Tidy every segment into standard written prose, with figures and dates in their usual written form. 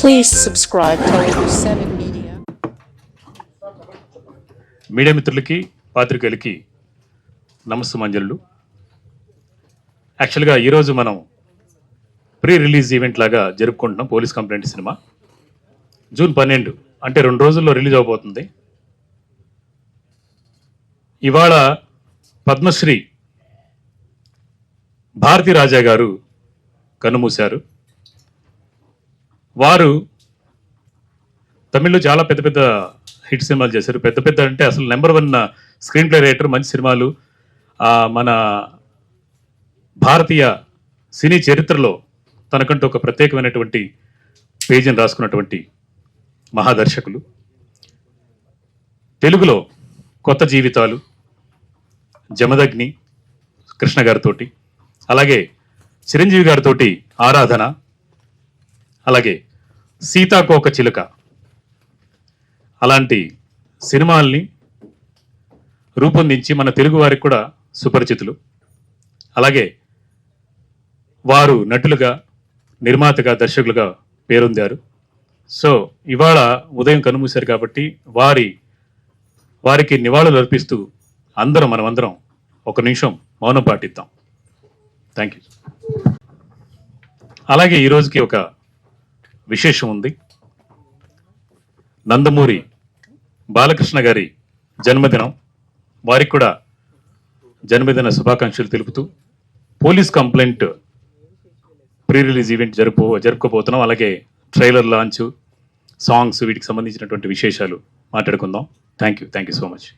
Please subscribe to 7 Media. Media మిత్రులకి పాత్రికేయులకి నమస్సుమాంజలు. యాక్చువల్గా ఈరోజు మనం ప్రీ రిలీజ్ ఈవెంట్ లాగా జరుపుకుంటున్నాం. పోలీస్ కంప్లైంట్ సినిమా జూన్ 12 అంటే 2 రోజుల్లో రిలీజ్ అవబోతుంది. ఇవాళ పద్మశ్రీ భారతీ రాజా గారు కన్నుమూశారు. వారు తమిళ్లో చాలా పెద్ద పెద్ద హిట్ సినిమాలు చేశారు. పెద్ద పెద్ద అంటే అసలు నెంబర్ 1 స్క్రీన్ ప్లే రైటర్, మంచి సినిమాలు. మన భారతీయ సినీ చరిత్రలో తనకంటూ ఒక ప్రత్యేకమైనటువంటి పేజీని రాసుకున్నటువంటి మహాదర్శకులు. తెలుగులో కొత్త జీవితాలు, జమదగ్ని కృష్ణ గారితోటి, అలాగే చిరంజీవి గారితోటి ఆరాధన, అలాగే సీతాకోక చిలుక, అలాంటి సినిమాల్ని రూపొందించి మన తెలుగు వారికి కూడా సుపరిచితులు. అలాగే వారు నటులుగా, నిర్మాతగా, దర్శకులుగా పేరొందారు. సో ఇవాళ ఉదయం కన్నుమూశారు కాబట్టి వారికి నివాళులు అర్పిస్తూ మనమందరం ఒక నిమిషం మౌనం పాటిద్దాం. Thank you. అలాగే ఈరోజుకి ఒక విశేషం ఉంది. నందమూరి బాలకృష్ణ గారి జన్మదినం. వారికి కూడా జన్మదిన శుభాకాంక్షలు తెలుపుతూ police complaint pre release event జరుపుకోబోతున్నాం. అలాగే ట్రైలర్ లాంచ్, సాంగ్స్, వీటికి సంబంధించినటువంటి విశేషాలు మాట్లాడుకుందాం. Thank you so much.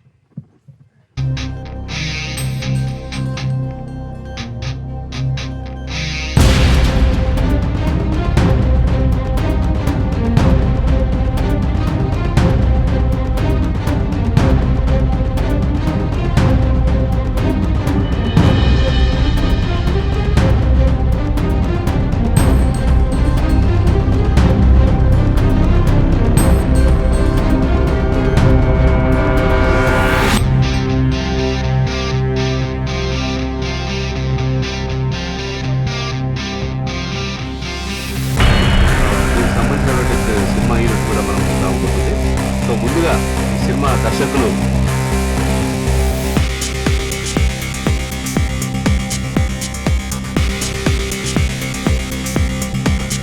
ముందుగా ఈ సినిమా దర్శకులు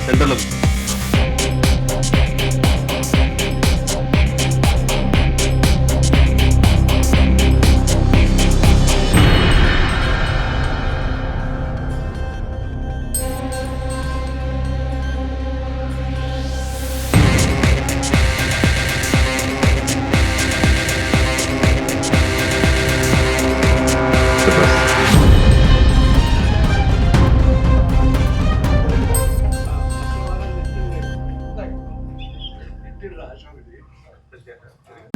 సెంట్రల్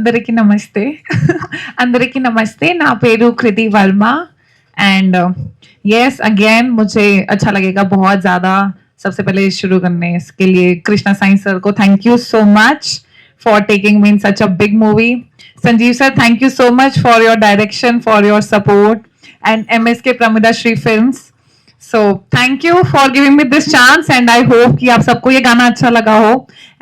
అందరికీ నమస్తే నా పేరు Kriti Varma and yes again मुझे अच्छा लगेगा बहुत ज़्यादा. सबसे पहले शुरू करने के लिए कृष्णा साई सर को thank you so much for taking me in such a big movie. Sanjeev sir, thank you so much for your direction, for your support, and MSK Pramida Shri films. So thank you for giving me this chance and I hope कि आप सबको ये गाना अच्छा लगा हो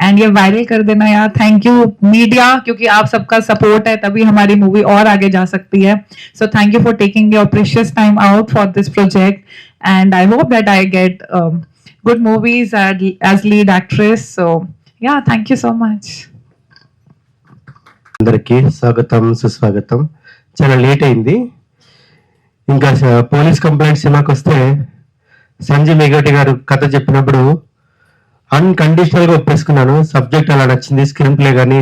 and ये viral कर देना यार. थैंक यू मीडिया, क्योंकि आप सबका सपोर्ट है तभी हमारी मूवी और आगे जा सकती है. So thank you for taking your precious time out for this project and I hope that I get good movies as lead actress. So yeah, thank you so much. అందరికీ స్వాగతం, సుస్వాగతం. చాలా లేట్ అయింది. ఇంకా పోలీస్ కంప్లైంట్ సినిమాకి వస్తే సంజయ్ మేఘటి గారు కథ చెప్పినప్పుడు అన్కండిషనల్ గా ఒప్పేసుకున్నాను. సబ్జెక్ట్ అలా నచ్చింది, స్క్రీన్ ప్లే కానీ,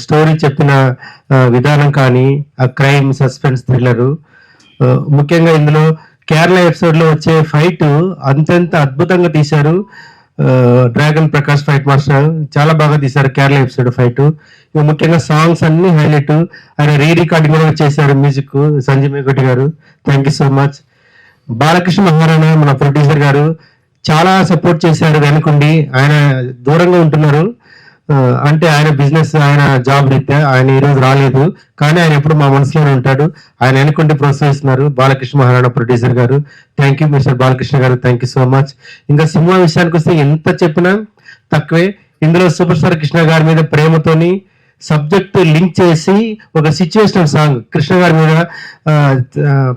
స్టోరీ చెప్పిన విధానం కానీ, ఆ క్రైమ్, సస్పెన్స్, థ్రిల్లర్. ముఖ్యంగా ఇందులో కేరళ ఎపిసోడ్ లో వచ్చే ఫైట్ అంతంత అద్భుతంగా తీశారు. డ్రాగన్ ప్రకాష్ ఫైట్ మాస్టర్ చాలా బాగా తీశారు కేరళ ఎపిసోడ్ ఫైట్. ముఖ్యంగా సాంగ్స్ అన్ని హైలైట్. ఆయన రికార్డింగ్ కూడా చేశారు మ్యూజిక్ సంజయ్ మేఘటి గారు. Thank you so much. Balakrishna Maharana మన ప్రొడ్యూసర్ గారు చాలా సపోర్ట్ చేశారు వెనుకుండి. ఆయన దూరంగా ఉంటున్నారు, అంటే ఆయన బిజినెస్, ఆయన జాబ్ రీత్యా ఆయన ఈరోజు రాలేదు, కానీ ఆయన ఎప్పుడు మా మనసులోనే ఉంటాడు. ఆయన వెనుకుండి ప్రోత్సహిస్తున్నారు బాలకృష్ణ మహారాణా ప్రొడ్యూసర్ గారు. థ్యాంక్ యూ మిస్టర్ బాలకృష్ణ గారు, థ్యాంక్ యూ సో మచ్. ఇంకా సినిమా విషయానికి వస్తే ఎంత చెప్పినా తక్కువే. ఇందులో సూపర్ స్టార్ కృష్ణ గారి మీద ప్రేమతోని సబ్జెక్ట్ లింక్ చేసి ఒక సిచ్యువేషనల్ సాంగ్ కృష్ణ గారి మీద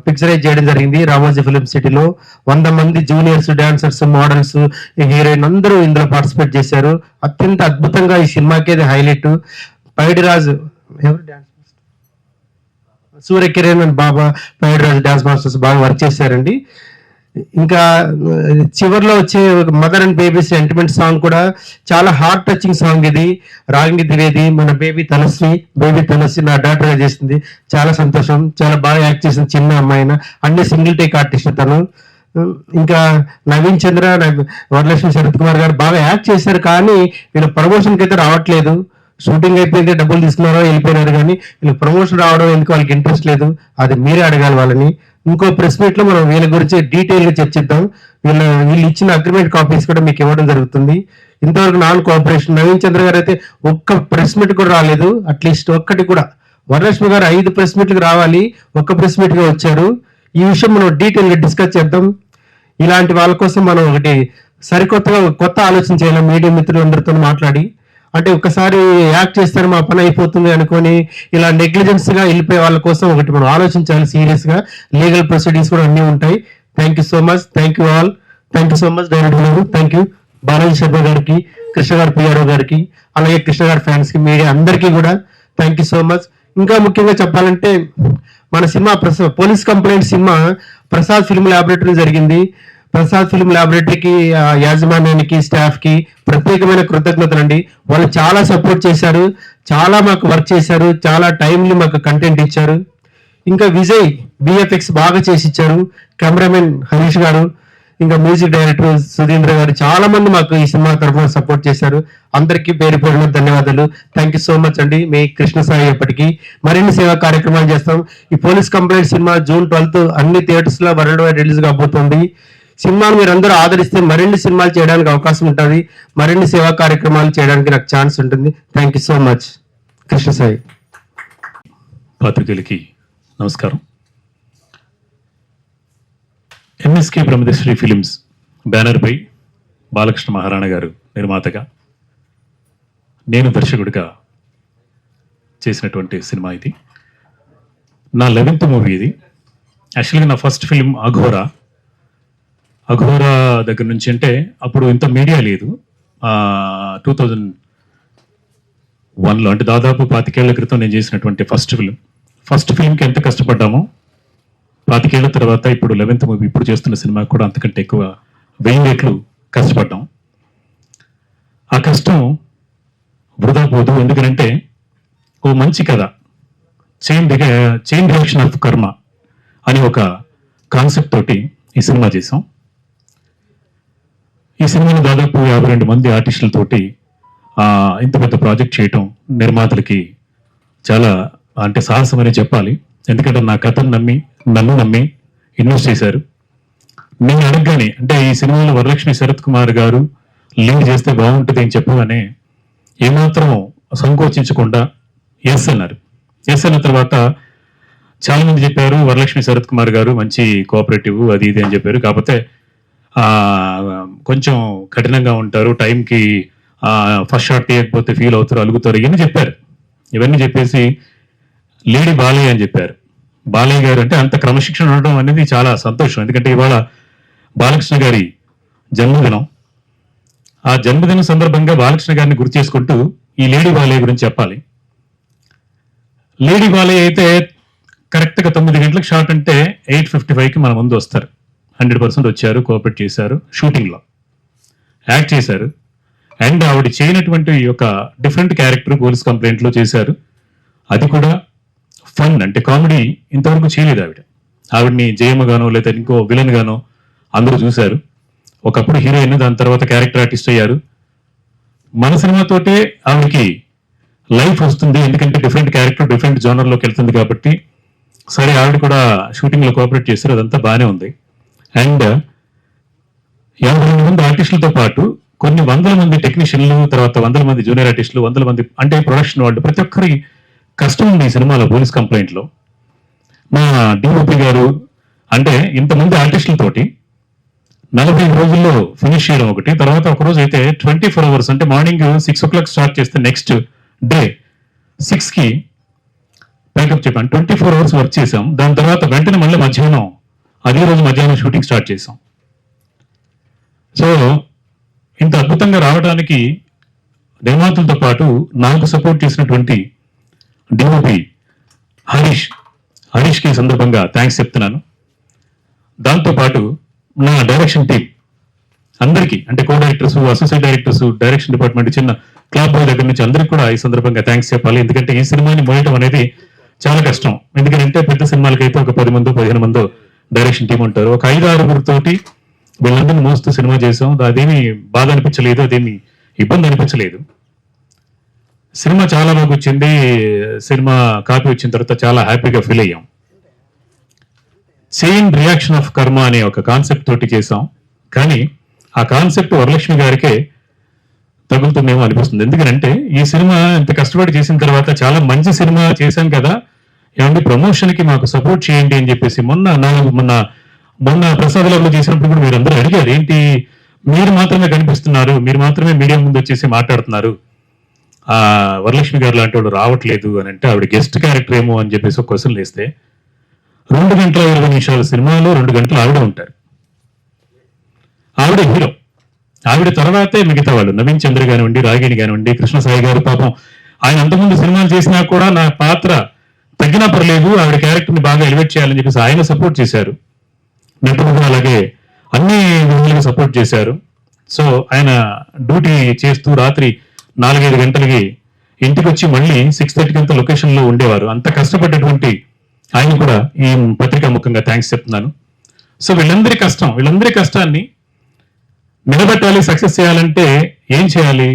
పిక్చరైజ్ చేయడం జరిగింది. రామోజీ ఫిలిం సిటీలో 100 మంది జూనియర్స్, డాన్సర్స్, మోడల్స్, హీరోయిన్ అందరూ ఇందులో పార్టిసిపేట్ చేశారు. అత్యంత అద్భుతంగా ఈ సినిమాకి అది హైలైట్. పైడిరాజు ఎవరు dance Surya Kiran and Baba Paidiraju dance masters బాగా వర్క్ చేశారండి. ఇంకా చివరిలో వచ్చే mother and baby sentiment song కూడా చాలా హార్ట్ టచింగ్ సాంగ్. ఇది రాగిణి ద్వివేది మన బేబీ తనశ్రీ నా డాక్టర్ గా చేసింది. చాలా సంతోషం. చాలా బాగా యాక్ట్ చేసిన చిన్న అమ్మాయిన అన్ని సింగిల్ టేక్ ఆర్టిస్ట్ తను. ఇంకా నవీన్ చంద్ర, వరలక్ష్మి, శరత్ కుమార్ గారు బాగా యాక్ట్ చేశారు. కానీ వీళ్ళ ప్రమోషన్కి అయితే రావట్లేదు. షూటింగ్ అయిపోయింది, డబ్బులు తీసుకున్నారో వెళ్ళిపోయినారు. కానీ వీళ్ళకి ప్రమోషన్ రావడం ఎందుకు వాళ్ళకి ఇంట్రెస్ట్ లేదు. అది మీరే అడగాలి వాళ్ళని. ఇంకో ప్రెస్ మీట్ లో మనం వీళ్ళ గురించి డీటెయిల్ గా చర్చిద్దాం. వీళ్ళు ఇచ్చిన అగ్రిమెంట్ కాపీస్ కూడా మీకు ఇవ్వడం జరుగుతుంది. ఇంతవరకు నాన్ కోఆపరేషన్. నవీన్ చంద్ర గారు అయితే ఒక్క ప్రెస్ మీట్ కూడా రాలేదు. అట్లీస్ట్ ఒక్కటి కూడా. వరలక్ష్మి గారు 5 ప్రెస్ మీట్లకు రావాలి, ఒక్క ప్రెస్ మీట్ గా వచ్చారు. ఈ విషయం మనం డీటెయిల్ గా డిస్కస్ చేద్దాం. ఇలాంటి వాళ్ళ కోసం మనం ఒకటి కొత్త ఆలోచన చేయాలి. మీడియా మిత్రులందరితో మాట్లాడి, అంటే ఒక్కసారి యాక్ట్ చేస్తారు మా పని అయిపోతుంది అనుకొని ఇలా నెగ్లిజెన్స్ గా వెళ్ళిపోయే వాళ్ళ కోసం ఒకటి మనం ఆలోచించాలి సీరియస్ గా. లీగల్ ప్రొసీడింగ్స్ కూడా అన్ని ఉంటాయి. Thank you so much. Thank you all. Thank you so much director గారు. థ్యాంక్ యూ బాలాజీ శర్మ గారికి, కృష్ణ గారు పిఆర్ఓ గారికి, అలాగే కృష్ణ గారి ఫ్యాన్స్ కి, మీడియా అందరికీ కూడా థ్యాంక్ యూ సో మచ్. ఇంకా ముఖ్యంగా చెప్పాలంటే మన cinema police complaint cinema Prasad film laboratory జరిగింది. ప్రసాద్ ఫిల్మ్ ల్యాబొరేటరీకి, యాజమాన్యానికి, స్టాఫ్ కి ప్రత్యేకమైన కృతజ్ఞతలు అండి. వాళ్ళు చాలా సపోర్ట్ చేశారు, చాలా మాకు వర్క్ చేశారు, చాలా టైంలీ మాకు కంటెంట్ ఇచ్చారు. ఇంకా విజయ్ విఎఫ్ఎక్స్ బాగా చేసి ఇచ్చారు. కెమెరామెన్ హరీష్ గారు, ఇంకా మ్యూజిక్ డైరెక్టర్ సుధీంద్ర గారు, చాలా మంది మాకు ఈ సినిమా తరఫున సపోర్ట్ చేశారు. అందరికీ పేరు పేరున ధన్యవాదాలు. థ్యాంక్ యూ సో మచ్ అండి. మీ కృష్ణ సాయి ఎప్పటికీ మరిన్ని సేవా కార్యక్రమాలు చేస్తాం. ఈ police complaint cinema June 12th అన్ని థియేటర్స్ లో వరల్డ్ వైడ్ రిలీజ్ కాబోతుంది. సినిమాను మీరు అందరూ ఆదరిస్తే మరిన్ని సినిమాలు చేయడానికి అవకాశం ఉంటుంది, మరిన్ని సేవా కార్యక్రమాలు చేయడానికి నాకు ఛాన్స్ ఉంటుంది. Thank you so much. Krishna Sai. పాత్రికేయులకి నమస్కారం. ఎంఎస్కే బ్రహ్మదశ్రీ ఫిలిమ్స్ బ్యానర్ పై బాలకృష్ణ మహారాణా గారు నిర్మాతగా, నేను దర్శకుడిగా చేసినటువంటి సినిమా ఇది. నా 11th మూవీ ఇది. యాక్చువల్గా నా ఫస్ట్ ఫిలిం అఘోరా దగ్గర నుంచి, అంటే అప్పుడు ఇంత మీడియా లేదు. 2001లో, అంటే దాదాపు 25 ఏళ్ల క్రితం నేను చేసినటువంటి ఫస్ట్ ఫిలింకి ఎంత కష్టపడ్డామో 25 ఏళ్ల తర్వాత ఇప్పుడు 11th మూవీ ఇప్పుడు చేస్తున్న సినిమా కూడా అంతకంటే ఎక్కువ 1000 రెట్లు కష్టపడ్డాం. ఆ కష్టం వృధా పోదు. ఎందుకంటే ఓ మంచి కథ, చైన్ రియాక్షన్ ఆఫ్ కర్మ అని ఒక కాన్సెప్ట్ తోటి ఈ సినిమా చేసాం. ఈ సినిమాలో దాదాపు 52 మంది ఆర్టిస్టులతోటి ఇంత పెద్ద ప్రాజెక్ట్ చేయటం నిర్మాతలకి చాలా అంటే సాహసం అని చెప్పాలి. ఎందుకంటే నా కథను నన్ను నమ్మి ఇన్వెస్ట్ చేశారు. నేను అడగగానే, అంటే ఈ సినిమాలో వరలక్ష్మి, శరత్ కుమార్ గారు లీడ్ చేస్తే బాగుంటుంది అని చెప్పగానే ఏమాత్రం సంకోచించకుండా ఎస్ అన్నారు. ఎస్ అన్న తర్వాత చాలా మంది చెప్పారు వరలక్ష్మి, శరత్ కుమార్ గారు మంచి కోఆపరేటివ్ అది ఇది అని చెప్పారు. కాకపోతే కొంచెం కఠినంగా ఉంటారు, టైంకి ఫస్ట్ షాట్ తీయకపోతే ఫీల్ అవుతారు, అలుగుతారు, ఇవన్నీ చెప్పారు. ఇవన్నీ చెప్పేసి లేడీ బాలయ్య అని చెప్పారు. బాలయ్య గారు అంటే అంత క్రమశిక్షణ ఉండడం అనేది చాలా సంతోషం. ఎందుకంటే ఇవాళ బాలకృష్ణ గారి జన్మదినం. ఆ జన్మదినం సందర్భంగా బాలకృష్ణ గారిని గుర్తు చేసుకుంటూ ఈ లేడీ బాలయ్య గురించి చెప్పాలి. లేడీ బాలయ్య అయితే కరెక్ట్గా 9 గంటలకు షాట్ అంటే 8:55కి మన ముందు వస్తారు. 100% వచ్చారు, కోఆపరేట్ చేశారు, షూటింగ్లో యాక్ట్ చేశారు. అండ్ ఆవిడ చేయనటువంటి ఒక డిఫరెంట్ క్యారెక్టర్ పోలీస్ కంప్లైంట్లో చేశారు. అది కూడా ఫన్, అంటే కామెడీ ఇంతవరకు చేయలేదు ఆవిడని జయమ్మ గానో లేదా ఇంకో విలన్ గానో అందరూ చూశారు. ఒకప్పుడు హీరోయిన్, దాని తర్వాత క్యారెక్టర్ ఆర్టిస్ట్ అయ్యారు. మన సినిమాతోటే ఆవిడకి లైఫ్ వస్తుంది, ఎందుకంటే డిఫరెంట్ క్యారెక్టర్ డిఫరెంట్ జోనర్లోకి వెళ్తుంది కాబట్టి. సరే, ఆవిడ కూడా షూటింగ్లో కోఆపరేట్ చేశారు, అదంతా బాగానే ఉంది. అండ్ 52 మంది ఆర్టిస్టులతో పాటు కొన్ని 100 మంది టెక్నీషియన్లు, తర్వాత 100 మంది జూనియర్ ఆర్టిస్టులు, 100 మంది అంటే ప్రొడక్షన్ వాళ్ళు, ప్రతి ఒక్కరి కష్టం ఉంది ఈ సినిమాలో పోలీస్ కంప్లైంట్లో. మా డిఓపి గారు అంటే ఇంతమంది ఆర్టిస్టులతోటి 40 రోజుల్లో ఫినిష్ చేయడం ఒకటి, తర్వాత ఒక రోజు అయితే 24 అవర్స్ అంటే మార్నింగ్ 6 o'clock స్టార్ట్ చేస్తే నెక్స్ట్ డే 6కి ప్యాకప్ చెప్పాను. 24 అవర్స్ వర్క్ చేసాం. దాని తర్వాత వెంటనే మళ్ళీ మధ్యాహ్నం, అదే రోజు మధ్యాహ్నం షూటింగ్ స్టార్ట్ చేసాం. సో ఇంత అద్భుతంగా రావడానికి నిర్మాతలతో పాటు నాకు సపోర్ట్ చేసినటువంటి డిఓపి హరీష్కి ఈ సందర్భంగా థ్యాంక్స్ చెప్తున్నాను. దాంతోపాటు నా డైరెక్షన్ టీం అందరికీ, అంటే co directors, associate directors, direction department, చిన్న క్లాబ్ బాయ్ దగ్గర నుంచి అందరికీ కూడా ఈ సందర్భంగా థ్యాంక్స్ చెప్పాలి. ఎందుకంటే ఈ సినిమాని మోయటం అనేది చాలా కష్టం. ఎందుకంటే పెద్ద సినిమాలకైతే ఒక 10 మందో 15 మందో డైరెక్షన్ టీం ఉంటారు. ఒక 5-6 తోటి వీళ్ళందరినీ మోస్తూ సినిమా చేసాం. అదేమి బాధ అనిపించలేదు, అదేమి ఇబ్బంది అనిపించలేదు. సినిమా చాలా బాగా వచ్చింది. సినిమా కాపీ వచ్చిన తర్వాత చాలా హ్యాపీగా ఫీల్ అయ్యాం. చైన్ రియాక్షన్ ఆఫ్ కర్మ అనే ఒక కాన్సెప్ట్ తోటి చేసాం. కానీ ఆ కాన్సెప్ట్ వరలక్ష్మి గారికే తగులుతుందేమో అనిపిస్తుంది. ఎందుకంటే ఈ సినిమా ఇంత కష్టపడి చేసిన తర్వాత చాలా మంచి సినిమా చేశాం కదా, ఏమంటే ప్రమోషన్ కి మాకు సపోర్ట్ చేయండి అని చెప్పేసి మొన్న ప్రసాదాలలో చేసినప్పుడు కూడా మీరు అందరూ అడిగారు, ఏంటి మీరు మాత్రమే కనిపిస్తున్నారు, మీరు మాత్రమే మీడియా ముందు వచ్చేసి మాట్లాడుతున్నారు, వరలక్ష్మి గారు లాంటి వాడు రావట్లేదు అని. అంటే ఆవిడ గెస్ట్ క్యారెక్టర్ ఏమో అని చెప్పేసి ఒక క్వశ్చన్ వేస్తే 2 గంటల 20 నిమిషాల సినిమాలో 2 గంటలు ఆవిడ ఉంటారు. ఆవిడ హీరో. ఆవిడ తర్వాతే మిగతా వాళ్ళు, నవీన్ చంద్ర కానివ్వండి, రాగిణి కానివ్వండి, కృష్ణసాయి గారు. పాపం ఆయన అంతకుముందు సినిమాలు చేసినా కూడా నా పాత్ర తగ్గినా పర్లేదు, ఆవిడ క్యారెక్టర్ని బాగా ఎలివేట్ చేయాలని చెప్పేసి ఆయన సపోర్ట్ చేశారు. నటుడుగా అలాగే అన్ని విధాలుగా సపోర్ట్ చేశారు. సో ఆయన డ్యూటీ చేస్తూ రాత్రి 4-5 గంటలకి ఇంటికి వచ్చి మళ్ళీ 6:30 అంతా లొకేషన్ లో ఉండేవారు. అంత కష్టపడ్డటువంటి ఆయన కూడా ఈ పత్రికా ముఖంగా థ్యాంక్స్ చెప్తున్నాను. సో వీళ్ళందరి కష్టాన్ని నిలబెట్టాలి, సక్సెస్ చేయాలంటే ఏం చేయాలి?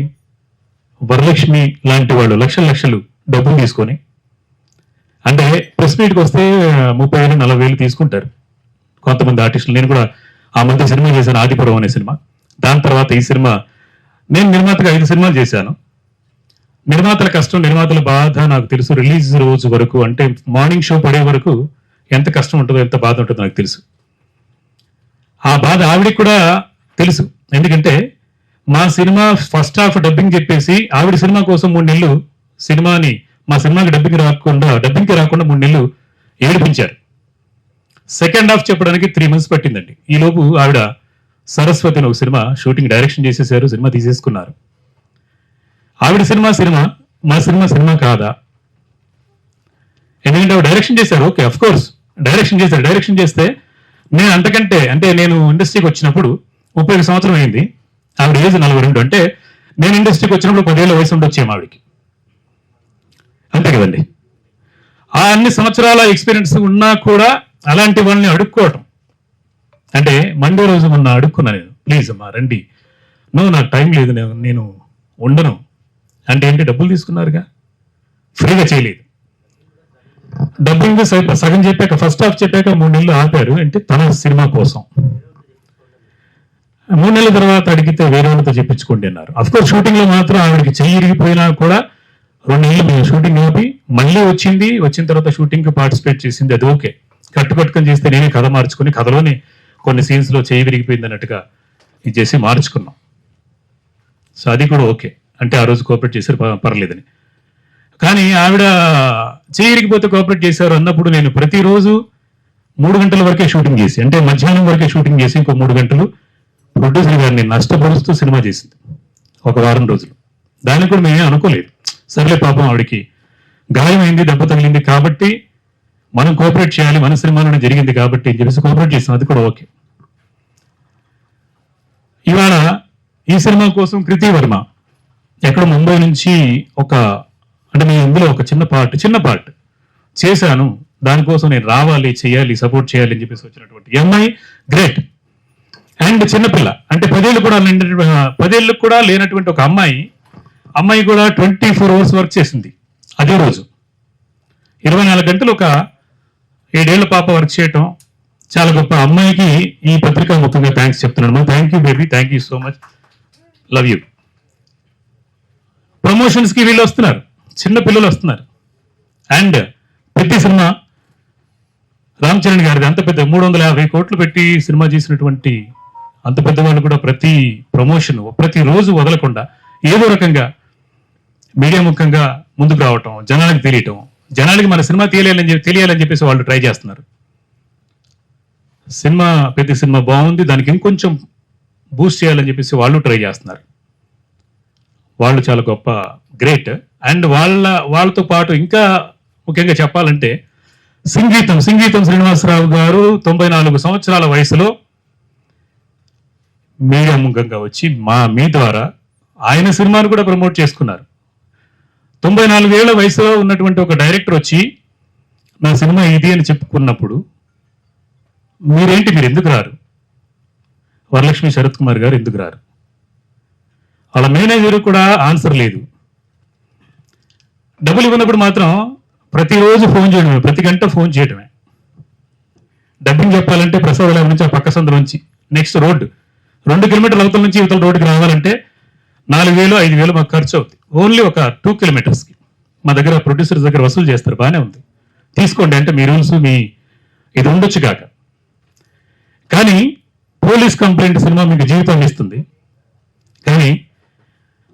వరలక్ష్మి లాంటి వాళ్ళు లక్షలు డబ్బులు తీసుకొని, అంటే ప్రెస్ మీట్కి వస్తే 30,000-40,000 తీసుకుంటారు కొంతమంది ఆర్టిస్టులు. నేను కూడా ఆ మధ్య సినిమా చేశాను, ఆదిపురం అనే సినిమా. దాని తర్వాత ఈ సినిమా, నేను నిర్మాతగా 5 సినిమాలు చేశాను. నిర్మాతల కష్టం, నిర్మాతల బాధ నాకు తెలుసు. రిలీజ్ రోజు వరకు, అంటే మార్నింగ్ షో పడే వరకు ఎంత కష్టం ఉంటుందో, ఎంత బాధ ఉంటుందో నాకు తెలుసు. ఆ బాధ ఆవిడకి కూడా తెలుసు. ఎందుకంటే మా సినిమా ఫస్ట్ హాఫ్ డబ్బింగ్ చెప్పేసి ఆవిడ సినిమా కోసం 3 నెలలు మా సినిమాకి డబ్బింగ్ రాకుండా 3 నెలలు ఏడిపించారు. సెకండ్ హాఫ్ చెప్పడానికి 3 months పట్టిందండి. ఈ లోపు ఆవిడ సరస్వతి అని ఒక సినిమా షూటింగ్ డైరెక్షన్ చేసేసారు, సినిమా తీసేసుకున్నారు. ఆవిడ సినిమా మా సినిమా కాదా? ఎందుకంటే ఆవిడ డైరెక్షన్ చేశారు. ఓకే, అఫ్ కోర్స్ డైరెక్షన్ చేశారు. డైరెక్షన్ చేస్తే నేను అంతకంటే, అంటే నేను ఇండస్ట్రీకి వచ్చినప్పుడు 31 సంవత్సరం అయింది, ఆవిడ ఏజ్ 42. అంటే నేను ఇండస్ట్రీకి వచ్చినప్పుడు 10 ఏళ్ల వయసు ఉండొచ్చేమో ఆవిడకి, అంతే కదండి. ఆ అన్ని సంవత్సరాల ఎక్స్పీరియన్స్ ఉన్నా కూడా అలాంటి వాళ్ళని అడుక్కోవటం, అంటే మండే రోజు మొన్న అడుక్కున్నా నేను, ప్లీజ్ అమ్మా రండి, నాకు టైం లేదు, నేను ఉండను అంటే ఏంటి, డబ్బులు తీసుకున్నారుగా, ఫ్రీగా చేయలేదు. డబ్బింగ్ సగం చెప్పాక, ఫస్ట్ హాఫ్ చెప్పాక 3 నెలలు ఆపారు. అంటే తన సినిమా కోసం 3 నెలల తర్వాత అడిగితే వేరే వాళ్ళతో చెప్పించుకోండి అన్నారు. అఫ్కోర్స్ షూటింగ్ లో మాత్రం ఆవిడకి చెయ్యి ఇరిగిపోయినా కూడా 2 నెలలు మేము షూటింగ్ ఆపి మళ్ళీ వచ్చిన తర్వాత షూటింగ్ కి పార్టిసిపేట్ చేసింది. అది ఓకే. కట్టుకొని చేస్తే నేనే కథ మార్చుకుని, కథలోనే కొన్ని సీన్స్ లో చెయ్యి విరిగిపోయింది అన్నట్టుగా ఇది చేసి మార్చుకున్నాం. సో అది కూడా ఓకే. అంటే ఆ రోజు కోఆపరేట్ చేశారు, పర్లేదని. కానీ ఆవిడ చెయ్యి ఇరిగిపోతే కోఆపరేట్ చేశారు అన్నప్పుడు నేను ప్రతిరోజు 3 గంటల వరకే షూటింగ్ చేసి, అంటే మధ్యాహ్నం వరకే షూటింగ్ చేసి ఇంకో 3 గంటలు ప్రొడ్యూసర్ గారిని నష్టపరుస్తూ సినిమా చేసింది ఒక వారం రోజులు. దానికి కూడా మేమే అనుకోలేదు. సర్లే పాపం ఆవిడకి గాయమైంది, దెబ్బ తగిలింది కాబట్టి మనం కోఆపరేట్ చేయాలి, మన సినిమాలోనే జరిగింది కాబట్టి అని చెప్పేసి కోఆపరేట్ చేస్తాం. అది కూడా ఓకే. ఇవాళ ఈ సినిమా కోసం కృతి వర్మ ఎక్కడ ముంబై నుంచి అంటే నేను ఇందులో ఒక చిన్న పార్ట్ చేశాను, దానికోసం నేను రావాలి, చేయాలి, సపోర్ట్ చేయాలి అని చెప్పేసి వచ్చినటువంటి అమ్మాయి గ్రేట్. అండ్ చిన్నపిల్ల, అంటే 10 ఏళ్ళు కూడా లేనటువంటి ఒక అమ్మాయి కూడా 24 hours వర్క్ చేసింది. అదే రోజు 24 గంటలు ఒక 7 ఏళ్ల పాప వర్క్ చేయటం చాలా గొప్ప. అమ్మాయికి ఈ పత్రికా ముఖ్యంగా థ్యాంక్స్ చెప్తున్నాను. Thank you baby, thank you so much, love you. Promotions కి వీళ్ళు వస్తున్నారు, చిన్న పిల్లలు వస్తున్నారు. అండ్ ప్రతి సినిమా రామ్ చరణ్ గారిది అంత పెద్ద 350 కోట్లు పెట్టి సినిమా చేసినటువంటి అంత పెద్దవాళ్ళు కూడా ప్రతి ప్రమోషన్ ప్రతి రోజు వదలకుండా ఏదో రకంగా మీడియా ముఖంగా ముందుకు రావటం, జనాలకు తెలియటం, జనాలకి మన సినిమా తెలియాలని చెప్పేసి వాళ్ళు ట్రై చేస్తున్నారు. సినిమా ప్రతి సినిమా బాగుంది, దానికి ఇంకొంచెం బూస్ట్ చేయాలని చెప్పేసి వాళ్ళు ట్రై చేస్తున్నారు. వాళ్ళు చాలా గొప్ప గ్రేట్. అండ్ వాళ్ళతో పాటు ఇంకా ముఖ్యంగా చెప్పాలంటే సంగీతం శ్రీనివాసరావు గారు 94 సంవత్సరాల వయసులో మీడియా ముఖంగా వచ్చి మీ ద్వారా ఆయన సినిమాను కూడా ప్రమోట్ చేసుకున్నారు. 94 ఏళ్ల వయసులో ఉన్నటువంటి ఒక డైరెక్టర్ వచ్చి నా సినిమా ఇది అని చెప్పుకున్నప్పుడు మీరు ఎందుకు రారు? వరలక్ష్మి శరత్ కుమార్ గారు ఎందుకు రారు? వాళ్ళ మేనేజర్ కూడా ఆన్సర్ లేదు. డబ్బులు ఇవ్వనప్పుడు మాత్రం ప్రతిరోజు ఫోన్ చేయడమే, ప్రతి గంట ఫోన్ చేయడమే. డబ్బింగ్ చెప్పాలంటే ప్రసాద్ నుంచి ఆ పక్క సందు నుంచి నెక్స్ట్ రోడ్డు 2 కిలోమీటర్ల అవతల నుంచి ఇవతల రోడ్డుకి రావాలంటే 4,000-5,000 మాకు ఖర్చు అవుతుంది. ఓన్లీ ఒక 2 కిలోమీటర్స్కి. మా దగ్గర ప్రొడ్యూసర్స్ దగ్గర వసూలు చేస్తారు, బాగానే ఉంది, తీసుకోండి అంటే మీ రూల్స్ మీ ఇది ఉండొచ్చు కాక. కానీ పోలీస్ కంప్లైంట్ సినిమా మీకు జీవితాన్ని ఇస్తుంది. కానీ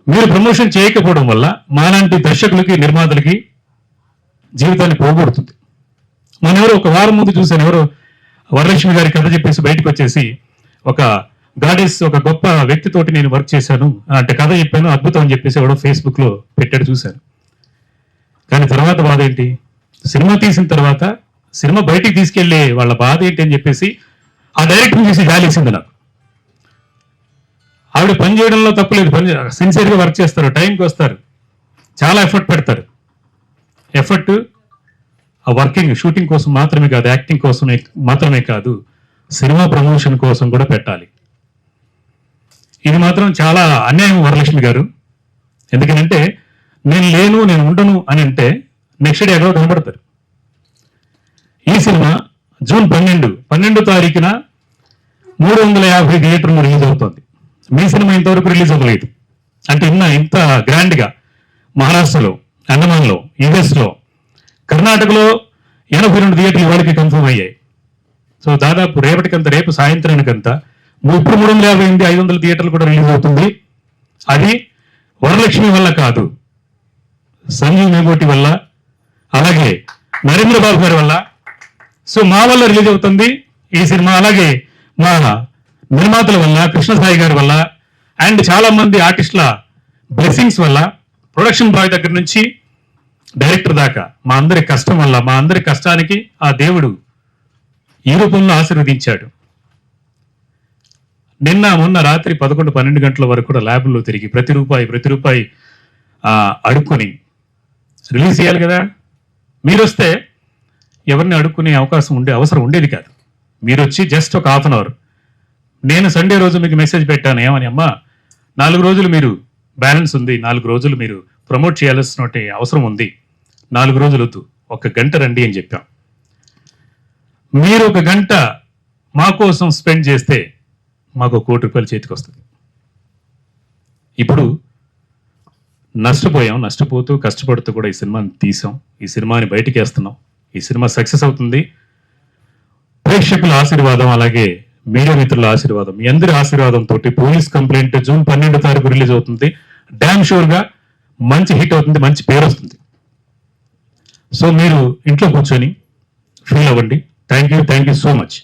మీరు ప్రమోషన్ చేయకపోవడం వల్ల మాలాంటి దర్శకులకి నిర్మాతలకి జీవితాన్ని పోగొడుతుంది. మనం ఎవరో ఒక వారం ముందు చూశాను, ఎవరో వరలక్ష్మి గారి కథ చెప్పేసి బయటకు వచ్చేసి ఒక గాడెస్ ఒక గొప్ప వ్యక్తితోటి నేను వర్క్ చేశాను అంటే కథ చెప్పాను అద్భుతం అని చెప్పేసి ఎవడో ఫేస్బుక్ లో పెట్టాడు, చూశాను. కానీ తర్వాత బాధ ఏంటి? సినిమా తీసిన తర్వాత సినిమా బయటికి తీసుకెళ్లే వాళ్ళ బాధ ఏంటి అని చెప్పేసి ఆ డైరెక్టర్ చూసి జాలేసింది నాకు. ఆవిడ పని చేయడంలో తప్పులేదు, సిన్సియర్గా వర్క్ చేస్తారు, టైంకి వస్తారు, చాలా ఎఫర్ట్ పెడతారు. ఎఫర్ట్ ఆ వర్కింగ్ షూటింగ్ కోసం మాత్రమే కాదు, యాక్టింగ్ కోసం మాత్రమే కాదు, సినిమా ప్రమోషన్ కోసం కూడా పెట్టాలి. ఇది మాత్రం చాలా అన్యాయం వరలక్ష్మి గారు. ఎందుకంటే నేను ఉండను అని అంటే నెక్స్ట్ డే ఎక్కడో కనబడతారు. ఈ సినిమా జూన్ 12 తారీఖున 350 థియేటర్లు రిలీజ్ అవుతుంది. మీ సినిమా ఇంతవరకు రిలీజ్ అవ్వలేదు. అంటే ఇంత గ్రాండ్ గా మహారాష్ట్రలో, అండమాన్లో, యుఎస్లో, కర్ణాటకలో 82 థియేటర్లు వాళ్ళకి కన్ఫర్మ్ అయ్యాయి. సో దాదాపు రేపు సాయంత్రానికంతా ఇప్పుడు 350 500 థియేటర్లు కూడా రిలీజ్ అవుతుంది. అది వరలక్ష్మి వల్ల కాదు, సంజీవ్ మేగోటి వల్ల, అలాగే నరేంద్ర బాబు గారి వల్ల. సో మా వల్ల రిలీజ్ అవుతుంది ఈ సినిమా. అలాగే మా నిర్మాతల వల్ల, కృష్ణసాయి గారి వల్ల, అండ్ చాలా మంది ఆర్టిస్టుల బ్లెస్సింగ్స్ వల్ల, ప్రొడక్షన్ బాయ్ దగ్గర నుంచి డైరెక్టర్ దాకా మా అందరి కష్టం వల్ల, మా అందరి కష్టానికి ఆ దేవుడు ఈ రూపంలో ఆశీర్వదించాడు. మొన్న రాత్రి 11-12 గంటల వరకు కూడా ల్యాబ్లో తిరిగి ప్రతి రూపాయి అడుక్కొని రిలీజ్ చేయాలి కదా. మీరు వస్తే ఎవరిని అడుక్కునే అవసరం ఉండేది కాదు. మీరు వచ్చి జస్ట్ ఒక హాఫ్ అన్ అవర్, నేను సండే రోజు మీకు మెసేజ్ పెట్టాను, ఏమని, అమ్మా 4 రోజులు మీరు బ్యాలెన్స్ ఉంది, 4 రోజులు మీరు ప్రమోట్ చేయాల్సిన అవసరం ఉంది, 4 రోజులు వద్దు, 1 గంట రండి అని చెప్పాం. మీరు 1 గంట మా కోసం స్పెండ్ చేస్తే మాకు 1 కోటి రూపాయలు చేతికి వస్తుంది. ఇప్పుడు నష్టపోతూ కష్టపడుతూ కూడా ఈ సినిమాని తీసాం, ఈ సినిమాని బయటికి వేస్తున్నాం. ఈ సినిమా సక్సెస్ అవుతుంది. ప్రేక్షకుల ఆశీర్వాదం, అలాగే మీడియా మిత్రుల ఆశీర్వాదం, మీ అందరి ఆశీర్వాదంతో పోలీస్ కంప్లైంట్ జూన్ 12 తారీఖు రిలీజ్ అవుతుంది. డామ్ షూర్ గా మంచి హిట్ అవుతుంది, మంచి పేరు వస్తుంది. సో మీరు ఇంట్లో కూర్చొని ఫీల్ అవ్వండి. Thank you so much.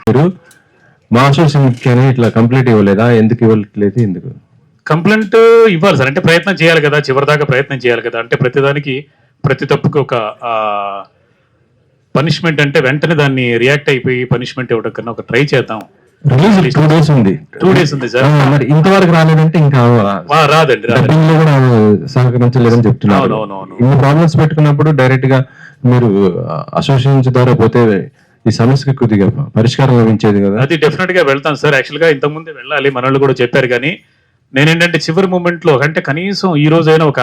మీరు మా అసోసియేషన్ ఇట్లా కంప్లీట్ ఇవ్వలేదా? ఎందుకు ఇవ్వట్లేదు? ఎందుకు కంప్లైంట్ ఇవ్వాలి సార్? అంటే ప్రయత్నం చేయాలి కదా, చివరిదాకా ప్రయత్నం చేయాలి కదా. అంటే ప్రతి తప్పుకి ఒక పనిష్మెంట్, అంటే వెంటనే దాన్ని రియాక్ట్ అయిపోయి పనిష్మెంట్ ఇవ్వడం కన్నా ఒక ట్రై చేద్దాం. రిలీజ్ 2 days ఉంది. 2 days ఉంది సార్. మరి ఇంతవరకు రాలేదంటే ఇంకా రాదండి. డబ్బింగ్ లో కూడా సహకరించలేదని చెప్తున్నారు. ఇన్ని ప్రాబ్లమ్స్ పెట్టుకున్నప్పుడు డైరెక్ట్ గా మీరు అసోసియేషన్ ద్వారా పోతే ఈ సమస్యకి కొద్దిగా పరిష్కారం లభించేది కదా. అది డెఫినెట్ గా వెళ్తాను సార్. యాక్చువల్ గా ఇంతకుముందే వెళ్ళాలి, మనోళ్ళు కూడా చెప్పారు. కానీ నేనేంటంటే చివరి మూమెంట్ లో, అంటే కనీసం ఈ రోజైనా ఒక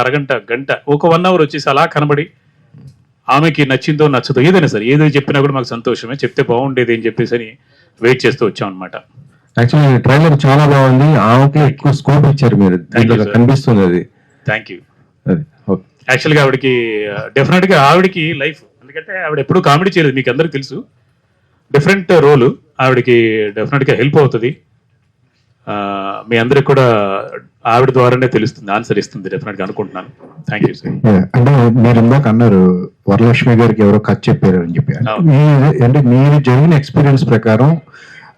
గంట ఒక 1 hour వచ్చేసి అలా కనబడి ఆమెకి నచ్చిందో నచ్చదో ఏదైనా సరే, ఏదో చెప్పినా కూడా మాకు సంతోషమే, చెప్తే బాగుండేది అని చెప్పేసి అని వెయిట్ చేస్తూ వచ్చాం అనమాట. యాక్చువల్లీ ట్రైలర్ చాలా బాగుంది, ఆమెకి ఎక్కువ స్కోప్ ఇచ్చారు మీరు, కనిపిస్తుంది అది. Thank you. యాక్చువల్ గా ఆవిడకి డెఫినెట్ గా ఆవిడకి లైఫ్, ఎందుకంటే ఆవిడ ఎప్పుడూ కామెడీ చేయలేదు, మీకు అందరికి తెలుసు. డిఫరెంట్ రోలు, ఆవిడకి డెఫినెట్గా హెల్ప్ అవుతుంది. మీ అందరికి కూడా ఆవిడ ద్వారానే తెలుస్తుంది, ఆన్సర్ ఇస్తుంది డెఫినెట్గా అనుకుంటున్నాను. Thank you sir. అంటే మీరు ఇందాక అన్నారు వరలక్ష్మి గారికి ఎవరో కథ చెప్పారు అని చెప్పి, అంటే మీరు జరిగిన ఎక్స్పీరియన్స్ ప్రకారం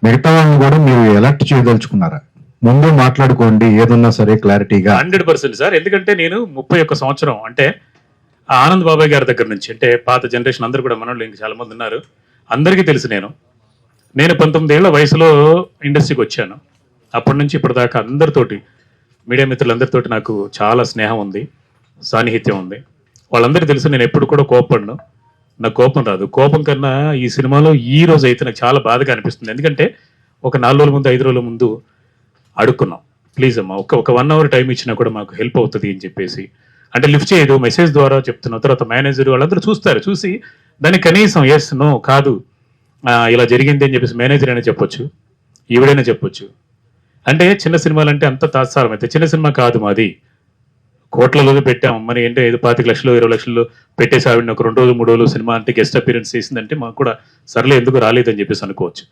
మిగతా వాళ్ళని కూడా మీరు ఎలక్ట్ చేయదలుచుకున్నారా? ముందు మాట్లాడుకోండి ఏదన్నా సరే క్లారిటీగా. 100% సార్. ఎందుకంటే నేను 31 సంవత్సరం అంటే ఆ ఆనంద్ బాబాయ్ గారి దగ్గర నుంచి, అంటే పాత జనరేషన్ అందరూ కూడా మనోళ్ళు ఇంకా చాలా మంది ఉన్నారు, అందరికీ తెలుసు. నేను 19 ఏళ్ల వయసులో ఇండస్ట్రీకి వచ్చాను. అప్పటి నుంచి ఇప్పటిదాకా అందరితోటి, మీడియా మిత్రులందరితోటి నాకు చాలా స్నేహం ఉంది, సాన్నిహిత్యం ఉంది. వాళ్ళందరికీ తెలుసు నేను ఎప్పుడు కూడా కోపపడను, నాకు కోపం రాదు. కోపం కన్నా ఈ సినిమాలో ఈ రోజు అయితే నాకు చాలా బాధగా అనిపిస్తుంది. ఎందుకంటే ఒక 4 రోజుల ముందు 5 రోజుల ముందు అడుక్కున్నాం, ప్లీజ్ అమ్మా ఒక 1 అవర్ టైం ఇచ్చినా కూడా మాకు హెల్ప్ అవుతుంది అని చెప్పేసి. అంటే లిఫ్ట్ చేయదు, మెసేజ్ ద్వారా చెప్తున్నాం. తర్వాత మేనేజర్ వాళ్ళందరూ చూస్తారు, చూసి దాన్ని కనీసం ఎస్ నో కాదు ఇలా జరిగింది అని చెప్పేసి మేనేజర్ అయినా చెప్పొచ్చు, ఈవిడైనా చెప్పొచ్చు. అంటే చిన్న సినిమాలు అంటే అంత తాత్సారం అయితే చిన్న సినిమా కాదు మాది, కోట్లలో పెట్టాం. మరి ఏంటంటే 25 లక్షలు 20 లక్షలు పెట్టేసి ఆవిడని ఒక 2 రోజులు 3 రోజులు సినిమా అంటే గెస్ట్ అపీరెన్స్ చేసిందంటే మాకు కూడా సర్లే ఎందుకు రాలేదని చెప్పేసి అనుకోవచ్చు.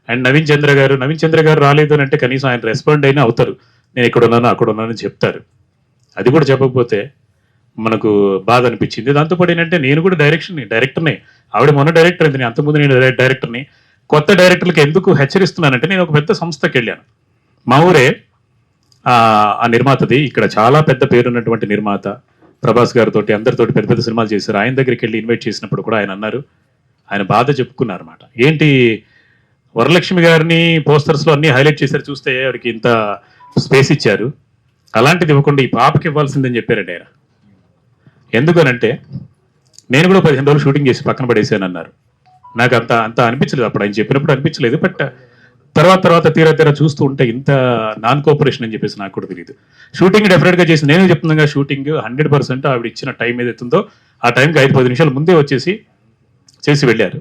అండ్ నవీన్ చంద్ర గారు రాలేదు అని అంటే కనీసం ఆయన రెస్పాండ్ అయినా అవుతారు, నేను ఇక్కడ ఉన్నాను అక్కడ ఉన్నానని చెప్తారు. అది కూడా చెప్పకపోతే మనకు బాధ అనిపించింది. దాంతోపాటు ఏంటంటే నేను కూడా డైరెక్టర్ని, ఆవిడ మొన్న డైరెక్టర్ అయింది, అంతకుముందు నేను డైరెక్టర్ని. కొత్త డైరెక్టర్లకు ఎందుకు హెచ్చరిస్తున్నానంటే నేను ఒక పెద్ద సంస్థకి వెళ్ళాను, మా ఊరే ఆ నిర్మాతది, ఇక్కడ చాలా పెద్ద పేరున్నటువంటి నిర్మాత, ప్రభాస్ గారితో అందరితోటి పెద్ద పెద్ద సినిమాలు చేశారు. ఆయన దగ్గరికి వెళ్ళి ఇన్వైట్ చేసినప్పుడు కూడా ఆయన అన్నారు, ఆయన బాధ చెప్పుకున్నారు అనమాట. ఏంటి వరలక్ష్మి గారిని పోస్టర్స్లో అన్ని హైలైట్ చేశారు, చూస్తే ఆవిడకి ఇంత స్పేస్ ఇచ్చారు, అలాంటిది ఇవ్వకుండా ఈ పాపకి ఇవ్వాల్సిందని చెప్పారండి ఆయన. ఎందుకనంటే నేను కూడా 15 రోజులు షూటింగ్ చేసి పక్కన పడేసాను అన్నారు. నాకు అంత అనిపించలేదు అప్పుడు, ఆయన చెప్పినప్పుడు అనిపించలేదు. బట్ తర్వాత తీరా చూస్తూ ఉంటే ఇంత నాన్ కోఆపరేషన్ అని చెప్పేసి నాకు కూడా తెలియదు. షూటింగ్ డెఫినెట్గా చేసి నేనే చెప్తున్నాగా, షూటింగ్ 100% ఆవిడ ఇచ్చిన టైం ఏదైతుందో ఆ టైంకి 5-10 నిమిషాలు ముందే వచ్చేసి చేసి వెళ్ళారు.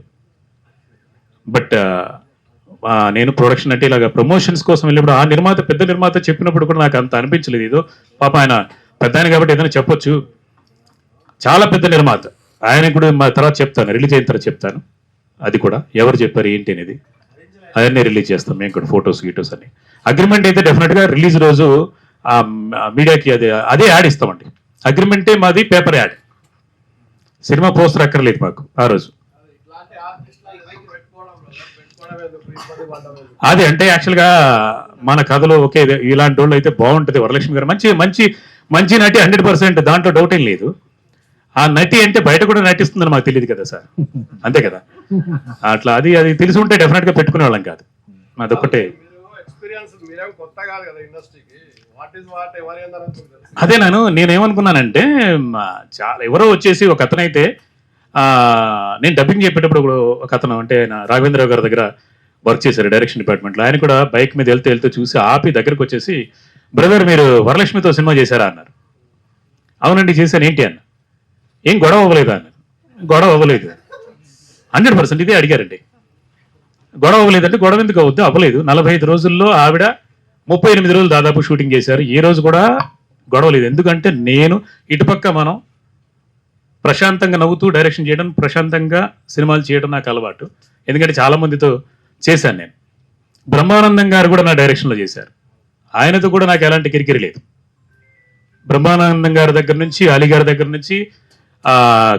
బట్ నేను ప్రొడక్షన్ అంటే ఇలాగ ప్రమోషన్స్ కోసం వెళ్ళినప్పుడు ఆ నిర్మాత పెద్ద నిర్మాత చెప్పినప్పుడు కూడా నాకు అంత అనిపించలేదు. ఏదో పాప ఆయన పెద్ద ఆయన కాబట్టి ఏదైనా చెప్పొచ్చు, చాలా పెద్ద నిర్మాత. ఆయన కూడా మా తర్వాత చెప్తాను, రిలీజ్ అయిన తర్వాత చెప్తాను, అది కూడా ఎవరు చెప్పారు ఏంటి అనేది అవన్నీ రిలీజ్ చేస్తాం మేము కూడా, ఫొటోస్ గీటోస్ అన్ని. అగ్రిమెంట్ అయితే డెఫినెట్గా రిలీజ్ రోజు మీడియాకి అదే యాడ్ ఇస్తామండి. అగ్రిమెంటే మాది పేపర్ యాడ్, సినిమా పోస్టర్ అక్కర్లేదు మాకు ఆ రోజు. అది అంటే యాక్చువల్గా మన కథలో ఓకే ఇలాంటి వాళ్ళు అయితే బాగుంటుంది. వరలక్ష్మి గారు మంచి నటి 100%, దాంట్లో డౌట్ ఏం లేదు. ఆ నటి అంటే బయట కూడా నటిస్తుందని మాకు తెలియదు కదా సార్, అంతే కదా. అట్లా అది తెలిసి ఉంటే డెఫినెట్గా పెట్టుకునే వాళ్ళం కాదు. అదొక్కటే. అదే నేనేమనుకున్నానంటే చాలా ఎవరో వచ్చేసి ఒక అతనైతే నేను డబ్బింగ్ చెప్పేటప్పుడు ఒక అతను అంటే రాఘవేంద్రరావు గారి దగ్గర వర్క్ చేశారు డైరెక్షన్ డిపార్ట్మెంట్లో. ఆయన కూడా బైక్ మీద వెళ్తూ చూసి ఆపి దగ్గరకు వచ్చేసి, బ్రదర్ మీరు వరలక్ష్మితో సినిమా చేశారా అన్నారు. అవునండి చేశాను, ఏంటి అన్న. ఏం గొడవ అవ్వలేదు అన్నారు. గొడవ అవ్వలేదు 100%, ఇదే అడిగారండి. గొడవ అవ్వలేదంటే గొడవ ఎందుకు అవద్దు, అవ్వలేదు. 45 రోజుల్లో ఆవిడ 38 రోజులు దాదాపు షూటింగ్ చేశారు, ఏ రోజు కూడా గొడవ లేదు. ఎందుకంటే నేను ఇటుపక్క మనం ప్రశాంతంగా నవ్వుతూ డైరెక్షన్ చేయడం, ప్రశాంతంగా సినిమాలు చేయడం నాకు అలవాటు. ఎందుకంటే చాలా మందితో చేశాను నేను. బ్రహ్మానందం గారు కూడా నా డైరెక్షన్లో చేశారు, ఆయనతో కూడా నాకు ఎలాంటి కిరికిరి లేదు. బ్రహ్మానందం గారి దగ్గర నుంచి, అలీ గారి దగ్గర నుంచి,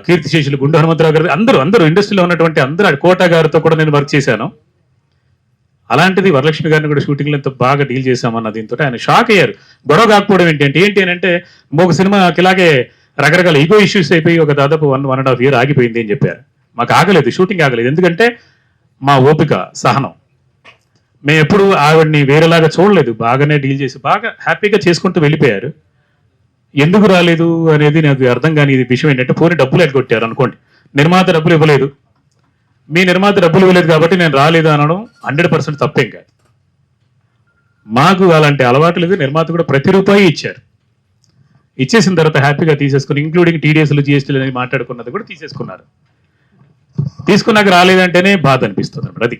కీర్తిశేషులు గుండు హనుమంతరావు గారు, అందరూ ఇండస్ట్రీలో ఉన్నటువంటి అందరూ, కోట గారితో కూడా నేను వర్క్ చేశాను. అలాంటిది వరలక్ష్మి గారిని కూడా షూటింగ్లో ఎంత బాగా డీల్ చేశామన్న దీంతో ఆయన షాక్ అయ్యారు. గొడవ కాకపోవడం ఏంటి అంటే ఒక సినిమాకి ఇలాగే రకరకాల ఈగో ఇష్యూస్ అయిపోయి ఒక దాదాపు 1.5 year ఆగిపోయింది అని చెప్పారు. మాకు ఆగలేదు, షూటింగ్ ఆగలేదు. ఎందుకంటే మా ఓపిక, సహనం. మేము ఎప్పుడు ఆవిడ్ని వేరేలాగా చూడలేదు, బాగానే డీల్ చేసి బాగా హ్యాపీగా చేసుకుంటూ వెళ్ళిపోయారు. ఎందుకు రాలేదు అనేది నాకు అర్థం కాని విషయం ఏంటంటే, పోనీ డబ్బులు ఎగ్గొట్టారు అనుకోండి, నిర్మాత డబ్బులు ఇవ్వలేదు, మీ నిర్మాత డబ్బులు ఇవ్వలేదు కాబట్టి నేను రాలేదు అనడం 100% తప్పేం కాదు. మాకు అలాంటి అలవాటు లేదు. నిర్మాత కూడా ప్రతి రూపాయి ఇచ్చారు. ఇచ్చేసిన తర్వాత హ్యాపీగా తీసేసుకుని, ఇంక్లూడింగ్ టీడీఎస్లు జిఎస్టీలు అనేది మాట్లాడుకున్నది కూడా తీసేసుకున్నారు. తీసుకున్నాక రాలేదంటేనే బాధ అనిపిస్తుంది. అది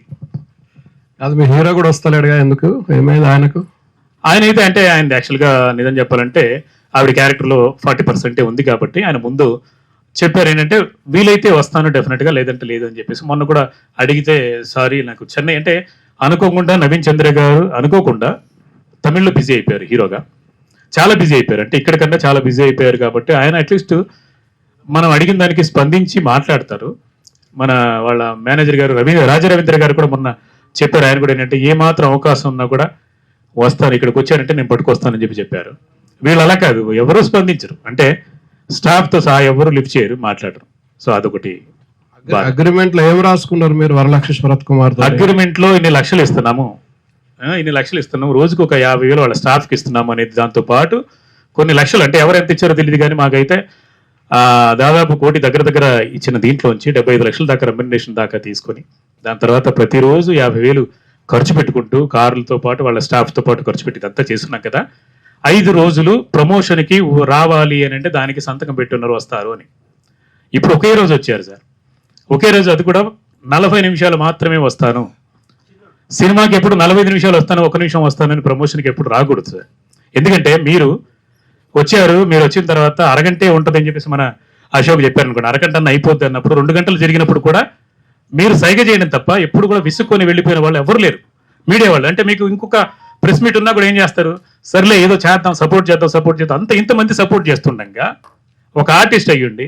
అది మీ హీరో కూడా వస్తలేడుగా, ఎందుకు ఏమైంది ఆయనకు? ఆయన అయితే అంటే ఆయన యాక్చువల్గా నిజం చెప్పాలంటే ఆవిడ క్యారెక్టర్లో 40% ఉంది కాబట్టి ఆయన ముందు చెప్పారు ఏంటంటే వీలైతే వస్తాను డెఫినెట్గా, లేదంటే లేదు అని చెప్పేసి. మొన్న కూడా అడిగితే సారీ నాకు చెన్నై అంటే అనుకోకుండా నవీన్ చంద్ర గారు అనుకోకుండా తమిళ్లో బిజీ అయిపోయారు హీరోగా, చాలా బిజీ అయిపోయారు. అంటే ఇక్కడికన్నా చాలా బిజీ అయిపోయారు కాబట్టి ఆయన అట్లీస్ట్ మనం అడిగిన దానికి స్పందించి మాట్లాడతారు. మన వాళ్ళ మేనేజర్ గారు రాజా రవీంద్ర గారు కూడా మొన్న చెప్పారు, ఆయన కూడా ఏంటంటే ఏ మాత్రం అవకాశం ఉన్నా కూడా వస్తాను, ఇక్కడికి వచ్చానంటే నేను పట్టుకొస్తానని చెప్పారు. వీళ్ళు అలా కాదు, ఎవరు స్పందించరు, అంటే స్టాఫ్తో సహా ఎవరు లిఫ్ట్ చేయరు, మాట్లాడరు. సో అదొకటి. అగ్రిమెంట్ లో ఏం రాసుకున్నారు మీరు వరలక్ష్మి శరత్ కుమార్? అగ్రిమెంట్ లో ఇన్ని లక్షలు ఇస్తున్నాము, రోజుకు ఒక 50,000 వాళ్ళ స్టాఫ్కి ఇస్తున్నాము అనేది, దాంతో పాటు కొన్ని లక్షలు అంటే ఎవరు ఎంత ఇచ్చారో తెలియదు కానీ మాకైతే దాదాపు 1 కోటి దగ్గర ఇచ్చిన దీంట్లోంచి 75 లక్షల దాకా రెమ్యునరేషన్ దాకా తీసుకొని దాని తర్వాత ప్రతిరోజు 50,000 ఖర్చు పెట్టుకుంటూ కార్లతో పాటు వాళ్ళ స్టాఫ్తో పాటు ఖర్చు పెట్టి ఇదంతా చేస్తున్నాం కదా. 5 రోజులు ప్రమోషన్కి రావాలి అని అంటే దానికి సంతకం పెట్టున్నారు వస్తారు అని. ఇప్పుడు ఒకే రోజు వచ్చారు సార్, ఒకే రోజు, అది కూడా 40 నిమిషాలు మాత్రమే వస్తాను. సినిమాకి ఎప్పుడు 45 నిమిషాలు వస్తాను, 1 నిమిషం వస్తానని ప్రమోషన్కి ఎప్పుడు రాకూడదు సార్. ఎందుకంటే మీరు వచ్చారు, మీరు వచ్చిన తర్వాత అరగంటే ఉంటుంది అని చెప్పేసి మన అశోక్ చెప్పారు అనుకోండి, అరగంట అయిపోద్ది అన్నప్పుడు 2 గంటలు జరిగినప్పుడు కూడా మీరు సైగ చేయడం తప్ప ఎప్పుడు కూడా విసుక్కొని వెళ్ళిపోయిన వాళ్ళు ఎవరు లేరు మీడియా వాళ్ళు. అంటే మీకు ఇంకొక ప్రెస్ మీట్ ఉన్నా కూడా ఏం చేస్తారు, సర్లే ఏదో చేద్దాం, సపోర్ట్ చేద్దాం అంత ఇంతమంది సపోర్ట్ చేస్తుండగా ఒక ఆర్టిస్ట్ అయ్యుండి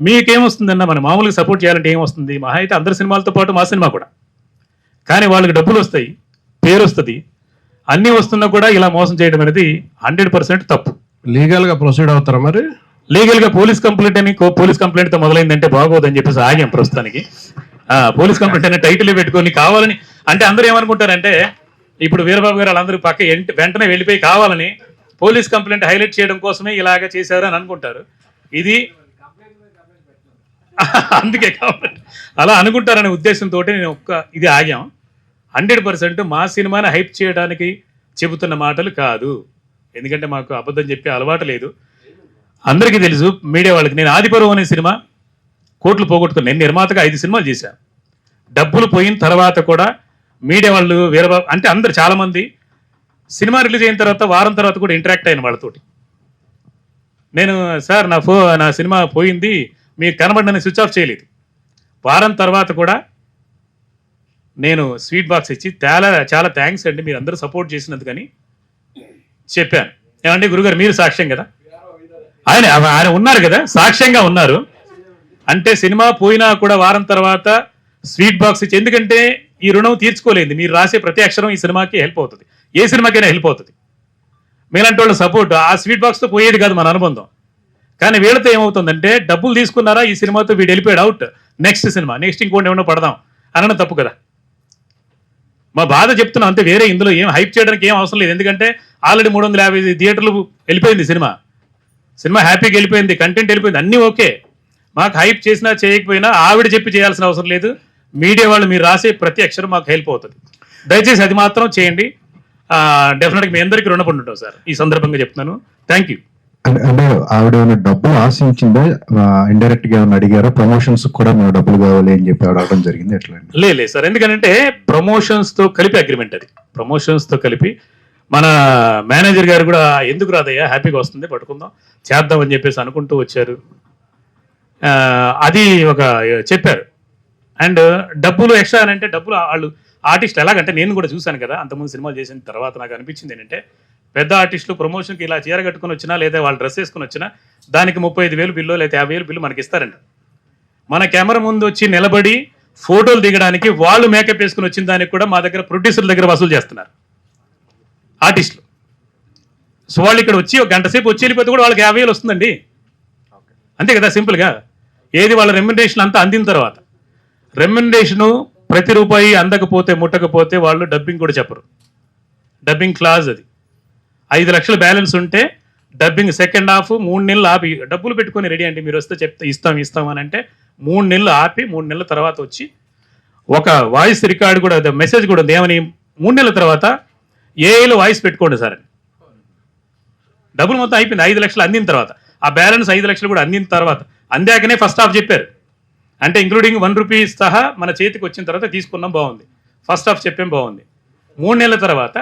మీకేమొస్తుందన్న, మన మామూలుగా సపోర్ట్ చేయాలంటే ఏమొస్తుంది, మహా అయితే అందరి సినిమాలతో పాటు మా సినిమా కూడా. కానీ వాళ్ళకి డబ్బులు వస్తాయి, పేరు వస్తుంది, అన్నీ వస్తున్నా కూడా ఇలా మోసం చేయడం అనేది 100% తప్పు. లీగల్ గా ప్రొసీడ్ అవుతారా మరి? లీగల్ గా పోలీస్ కంప్లైంట్ తో మొదలైందంటే బాగోదని చెప్పేసి ఆగాం ప్రస్తుతానికి. పోలీస్ కంప్లైంట్ అనే టైటిల్ పెట్టుకొని కావాలని, అంటే అందరూ ఏమనుకుంటారంటే ఇప్పుడు వీరబాబు గారు వాళ్ళందరూ పక్క వెంటనే వెళ్ళిపోయి కావాలని పోలీస్ కంప్లైంట్ హైలైట్ చేయడం కోసమే ఇలాగ చేశారు అని అనుకుంటారు. ఇది అందుకే కాబట్టి అలా అనుకుంటారనే ఉద్దేశంతో నేను ఇది ఆగాం. 100% మా సినిమాని హైప్ చేయడానికి చెబుతున్న మాటలు కాదు, ఎందుకంటే మాకు అబద్ధం చెప్పే అలవాటు లేదు. అందరికీ తెలుసు మీడియా వాళ్ళకి, నేను ఆదిపర్వం అనే సినిమా కోట్లు పోగొట్టుకుని నేను నిర్మాతగా 5 సినిమాలు చేశాను. డబ్బులు పోయిన తర్వాత కూడా మీడియా వాళ్ళు వీరబాబు అంటే అందరు చాలామంది సినిమా రిలీజ్ అయిన తర్వాత వారం తర్వాత కూడా ఇంటరాక్ట్ అయిన వాళ్ళతోటి. నేను సార్ నా సినిమా పోయింది, మీరు కనబడినని స్విచ్ ఆఫ్ చేయలేదు. వారం తర్వాత కూడా నేను స్వీట్ బాక్స్ ఇచ్చి చాలా థ్యాంక్స్ అండి, మీరు అందరూ సపోర్ట్ చేసినందుకని చెప్పాను. ఏమంటే గురుగారు మీరు సాక్ష్యం కదా, ఆయన ఉన్నారు కదా, సాక్ష్యంగా ఉన్నారు. అంటే సినిమా పోయినా కూడా వారం తర్వాత స్వీట్ బాక్స్ ఇచ్చి, ఎందుకంటే ఈ రుణం తీర్చుకోలేదు. మీరు రాసే ప్రతి అక్షరం ఈ సినిమాకి హెల్ప్ అవుతుంది, ఏ సినిమాకైనా హెల్ప్ అవుతుంది. మీలాంటి వాళ్ళ సపోర్ట్ ఆ స్వీట్ బాక్స్తో పోయేది కాదు మన అనుబంధం. కానీ వీళ్ళతో ఏమవుతుందంటే డబ్బులు తీసుకున్నారా, ఈ సినిమాతో వీడు వెళ్ళిపోయాడు అవుట్, నెక్స్ట్ ఇంకోటి ఏమన్నా పడదాం అనడం తప్పు కదా. మా బాధ చెప్తున్నాం అంతే, వేరే ఇందులో ఏం హైప్ చేయడానికి ఏం అవసరం లేదు. ఎందుకంటే ఆల్రెడీ 350 థియేటర్లు వెళ్ళిపోయింది సినిమా హ్యాపీగా వెళ్ళిపోయింది, కంటెంట్ వెళ్ళిపోయింది, అన్నీ ఓకే. మాకు హైప్ చేసినా చేయకపోయినా ఆవిడ చెప్పి చేయాల్సిన అవసరం లేదు. మీడియా వాళ్ళు మీరు రాసే ప్రతి అక్షరం మాకు హెల్ప్ అవుతుంది. దయచేసి అది మాత్రం చేయండి. డెఫినెట్గా మీ అందరికీ రుణపడి ఉంటాం సార్, ఈ సందర్భంగా చెప్తున్నాను. Thank you. అంటే ఆవిడ ఏమైనా డబ్బులు ఆశించిందా, ఇండైరెక్ట్ గా ఏమైనా అడిగారా? ప్రమోషన్స్ కూడా మేము డబ్బులు కావాలి అని చెప్పి అడగడం జరిగింది, ఎట్లా? లేదు సార్, ఎందుకంటే ప్రమోషన్స్ తో కలిపి అగ్రిమెంట్, అది ప్రమోషన్స్ తో కలిపి. మన మేనేజర్ గారు కూడా ఎందుకు రాదయ్యా, హ్యాపీగా వస్తుంది, పట్టుకుందాం చేద్దాం అని చెప్పేసి అనుకుంటూ వచ్చారు. అది ఒక చెప్పారు. అండ్ డబ్బులు ఎక్స్ట్రా అని అంటే డబ్బులు వాళ్ళు ఆర్టిస్ట్ ఎలాగంటే, నేను కూడా చూశాను కదా అంతకుముందు సినిమాలు చేసిన తర్వాత, నాకు అనిపించింది ఏంటంటే పెద్ద ఆర్టిస్టులు ప్రమోషన్కి ఇలా చీర కట్టుకుని వచ్చినా లేదా వాళ్ళు డ్రెస్ వేసుకుని వచ్చినా దానికి 35,000 బిల్లు లేదా 50,000 బిల్లు మనకి ఇస్తారండి. మన కెమెరా ముందు వచ్చి నిలబడి ఫోటోలు దిగడానికి వాళ్ళు మేకప్ వేసుకుని వచ్చిన దానికి కూడా మా దగ్గర ప్రొడ్యూసర్ల దగ్గర వసూలు చేస్తున్నారు ఆర్టిస్టులు. సో వాళ్ళు ఇక్కడ వచ్చి ఒక గంట సేపు వచ్చి వెళ్ళిపోతే కూడా వాళ్ళకి 50,000 వస్తుందండి, అంతే కదా సింపుల్గా. ఏది వాళ్ళ రెమ్యునరేషన్ అంతా అందిన తర్వాత, రెమ్యునరేషను ప్రతి రూపాయి అందకపోతే ముట్టకపోతే వాళ్ళు డబ్బింగ్ కూడా చెప్పరు. డబ్బింగ్ క్లాజ్ అది. 5 లక్షల బ్యాలెన్స్ ఉంటే డబ్బింగ్ సెకండ్ హాఫ్ 3 నెలలు ఆపి డబ్బులు పెట్టుకొని రెడీ అండి, మీరు వస్తే చెప్తే ఇస్తాం అని అంటే 3 నెలలు ఆపి 3 నెలల తర్వాత వచ్చి ఒక వాయిస్ రికార్డు కూడా, మెసేజ్ కూడా ఉంది, ఏమని 3 నెలల తర్వాత ఏఐలో వాయిస్ పెట్టుకోండి సార్ అని. డబ్బులు మొత్తం అయిపోయింది, 5 లక్షలు అందిన తర్వాత, ఆ బ్యాలెన్స్ 5 లక్షలు కూడా అందిన తర్వాత, అందాకనే ఫస్ట్ హాఫ్ చెప్పారు. అంటే ఇంక్లూడింగ్ 1 రూపీ సహా మన చేతికి వచ్చిన తర్వాత తీసుకున్నాం, బాగుంది. ఫస్ట్ హాఫ్ చెప్పాం, బాగుంది. 3 నెలల తర్వాత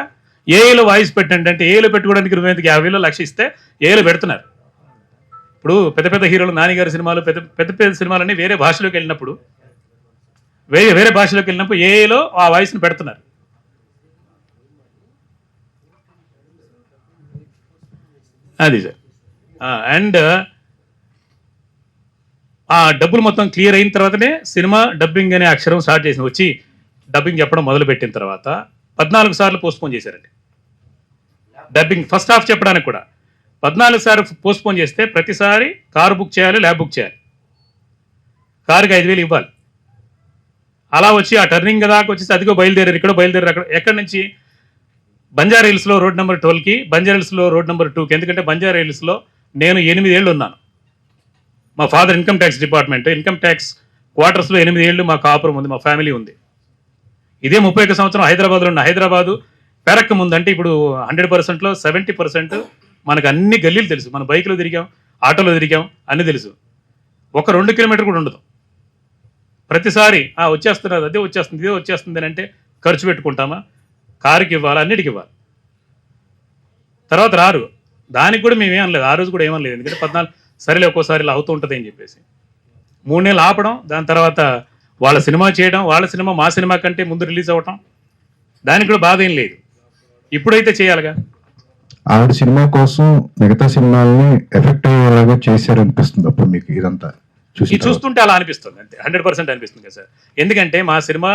ఏఏలో వాయిస్ పెట్టండి అంటే ఏఏలో పెట్టుకోవడానికి 50,000 లక్ష ఇస్తే ఏఏలో పెడుతున్నారు. ఇప్పుడు పెద్ద పెద్ద హీరోలు నానిగారి సినిమాలు పెద్ద పెద్ద పెద్ద సినిమాలన్నీ వేరే భాషలోకి వెళ్ళినప్పుడు వేరే భాషలోకి వెళ్ళినప్పుడు ఏలో ఆ వాయిస్ని పెడుతున్నారు. అది సార్. అండ్ ఆ డబ్బులు మొత్తం క్లియర్ అయిన తర్వాతనే సినిమా డబ్బింగ్ అనే అక్షరం స్టార్ట్ చేసింది. వచ్చి డబ్బింగ్ చెప్పడం మొదలుపెట్టిన తర్వాత 14 సార్లు పోస్ట్పోన్ చేశారండి డబ్బింగ్. ఫస్ట్ హాఫ్ చెప్పడానికి కూడా 14 సార్లు పోస్ట్పోన్ చేస్తే ప్రతిసారి కారు బుక్ చేయాలి, ల్యాబ్ బుక్ చేయాలి, కారుకి 5,000 ఇవ్వాలి. అలా వచ్చి ఆ టర్నింగ్ దాకా వచ్చేసి అదిగో బయలుదేరారు, ఇక్కడ బయలుదేరారు, అక్కడ ఎక్కడి నుంచి బంజారా హిల్స్లో రోడ్ నెంబర్ 12కి, బంజారా హిల్స్లో రోడ్ నెంబర్ 2కి. ఎందుకంటే బంజారా హిల్స్లో నేను 8 ఏళ్ళు ఉన్నాను. మా father income tax department, income tax క్వార్టర్స్లో 8 ఏళ్ళు మా కాపురం ఉంది, మా ఫ్యామిలీ ఉంది. ఇదే 31 సంవత్సరం హైదరాబాద్లో ఉన్న. హైదరాబాదు పెరక్క ముందు అంటే ఇప్పుడు 100%లో 70% మనకు అన్ని గల్లీలు తెలుసు. మన బైక్లో తిరిగాం, ఆటోలో తిరిగాం, అన్నీ తెలుసు. ఒక 2 కిలోమీటర్ కూడా ఉండదు. ప్రతిసారి వచ్చేస్తున్నారు, అదే వచ్చేస్తుంది, ఇదే వచ్చేస్తుంది అని అంటే ఖర్చు పెట్టుకుంటామా? కారుకి ఇవ్వాలి, అన్నిటికి ఇవ్వాలి. తర్వాత రారు, దానికి కూడా మేము ఏమనలేదు. ఆ రోజు కూడా ఏమనలేదు. ఎందుకంటే 14 సరేలే ఒక్కోసారి ఇలా అవుతూ ఉంటుంది అని చెప్పేసి 3 నెలలు ఆపడం, దాని తర్వాత వాళ్ళ సినిమా చేయడం, వాళ్ళ సినిమా మా సినిమా కంటే ముందు రిలీజ్ అవ్వటం, దానికి కూడా బాధ ఏం లేదు. ఇప్పుడైతే చేయాలిగా. ఆవిడ సినిమా కోసం మిగతా సినిమాల్ని ఎఫెక్ట్ అయ్యేలాగా చేశారనిపిస్తుంది అప్పుడు మీకు ఇదంతా ఇది చూస్తుంటే అలా అనిపిస్తుంది. అంతే, 100% అనిపిస్తుంది కదా సార్. ఎందుకంటే మా సినిమా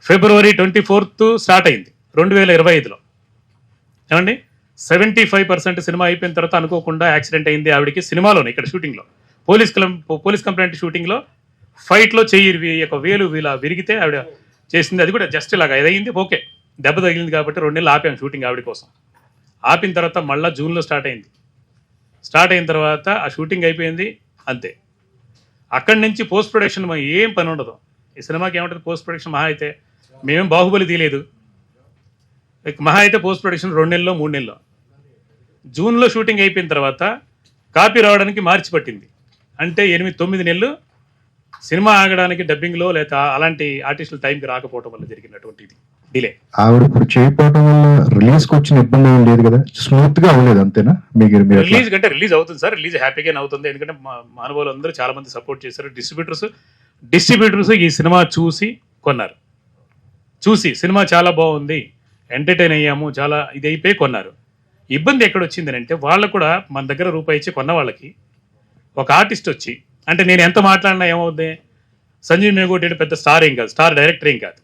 February 24th స్టార్ట్ అయింది 2025లో. ఏమండి 75% సినిమా అయిపోయిన తర్వాత అనుకోకుండా యాక్సిడెంట్ అయింది ఆవిడకి సినిమాలోనే, ఇక్కడ షూటింగ్లో. పోలీస్ కంప్లైంట్ షూటింగ్లో ఫైట్లో వేలు ఇలా విరిగితే ఆవిడ చేసింది. అది కూడా జస్ట్ ఇలాగా ఇదయింది. ఓకే, దెబ్బ తగిలింది కాబట్టి 2 నెలలు ఆపాం షూటింగ్ ఆవిడ కోసం. ఆపిన తర్వాత మళ్ళీ జూన్లో స్టార్ట్ అయింది. స్టార్ట్ అయిన తర్వాత ఆ షూటింగ్ అయిపోయింది, అంతే. అక్కడి నుంచి పోస్ట్ ప్రొడక్షన్ ఏం పని ఉండదు. ఈ సినిమాకి ఏమంటుంది పోస్ట్ ప్రొడక్షన్? మహా అయితే మేమేం బాహుబలి తీయలేదు, మహా అయితే పోస్ట్ ప్రొడక్షన్ 2 నెలల్లో 3 నెలల్లో. జూన్లో షూటింగ్ అయిపోయిన తర్వాత కాపీ రావడానికి మార్చి పట్టింది. అంటే 8-9 నెలలు సినిమా ఆగడానికి డబ్బింగ్లో లేదా అలాంటి ఆర్టిస్టుల టైంకి రాకపోవడం వల్ల జరిగినటువంటి డిలే. ఆవిడ ఇప్పుడు చేయకపోవడం వల్ల రిలీజ్కి వచ్చిన ఇబ్బంది ఏం లేదు కదా, స్మూత్ గా అవ్వలేదు అంతేనా? మీకు రిలీజ్ కంటే రిలీజ్ అవుతుంది సార్, రిలీజ్ హ్యాపీగానే అవుతుంది. ఎందుకంటే మా అనుభవాలు అందరూ చాలా మంది సపోర్ట్ చేశారు. డిస్ట్రిబ్యూటర్స్ ఈ సినిమా చూసి కొన్నారు. చూసి సినిమా చాలా బాగుంది, ఎంటర్టైన్ అయ్యాము, చాలా ఇది అయిపోయి కొన్నారు. ఇబ్బంది ఎక్కడ వచ్చింది అంటే వాళ్ళు కూడా మన దగ్గర రూపాయి ఇచ్చి కొన్న వాళ్ళకి ఒక ఆర్టిస్ట్ వచ్చి, అంటే నేను ఎంత మాట్లాడినా ఏమవుద్ది, సంజీవ్ మేగోటి పెద్ద స్టార్ ఏం కాదు, స్టార్ డైరెక్టర్ ఏం కాదు.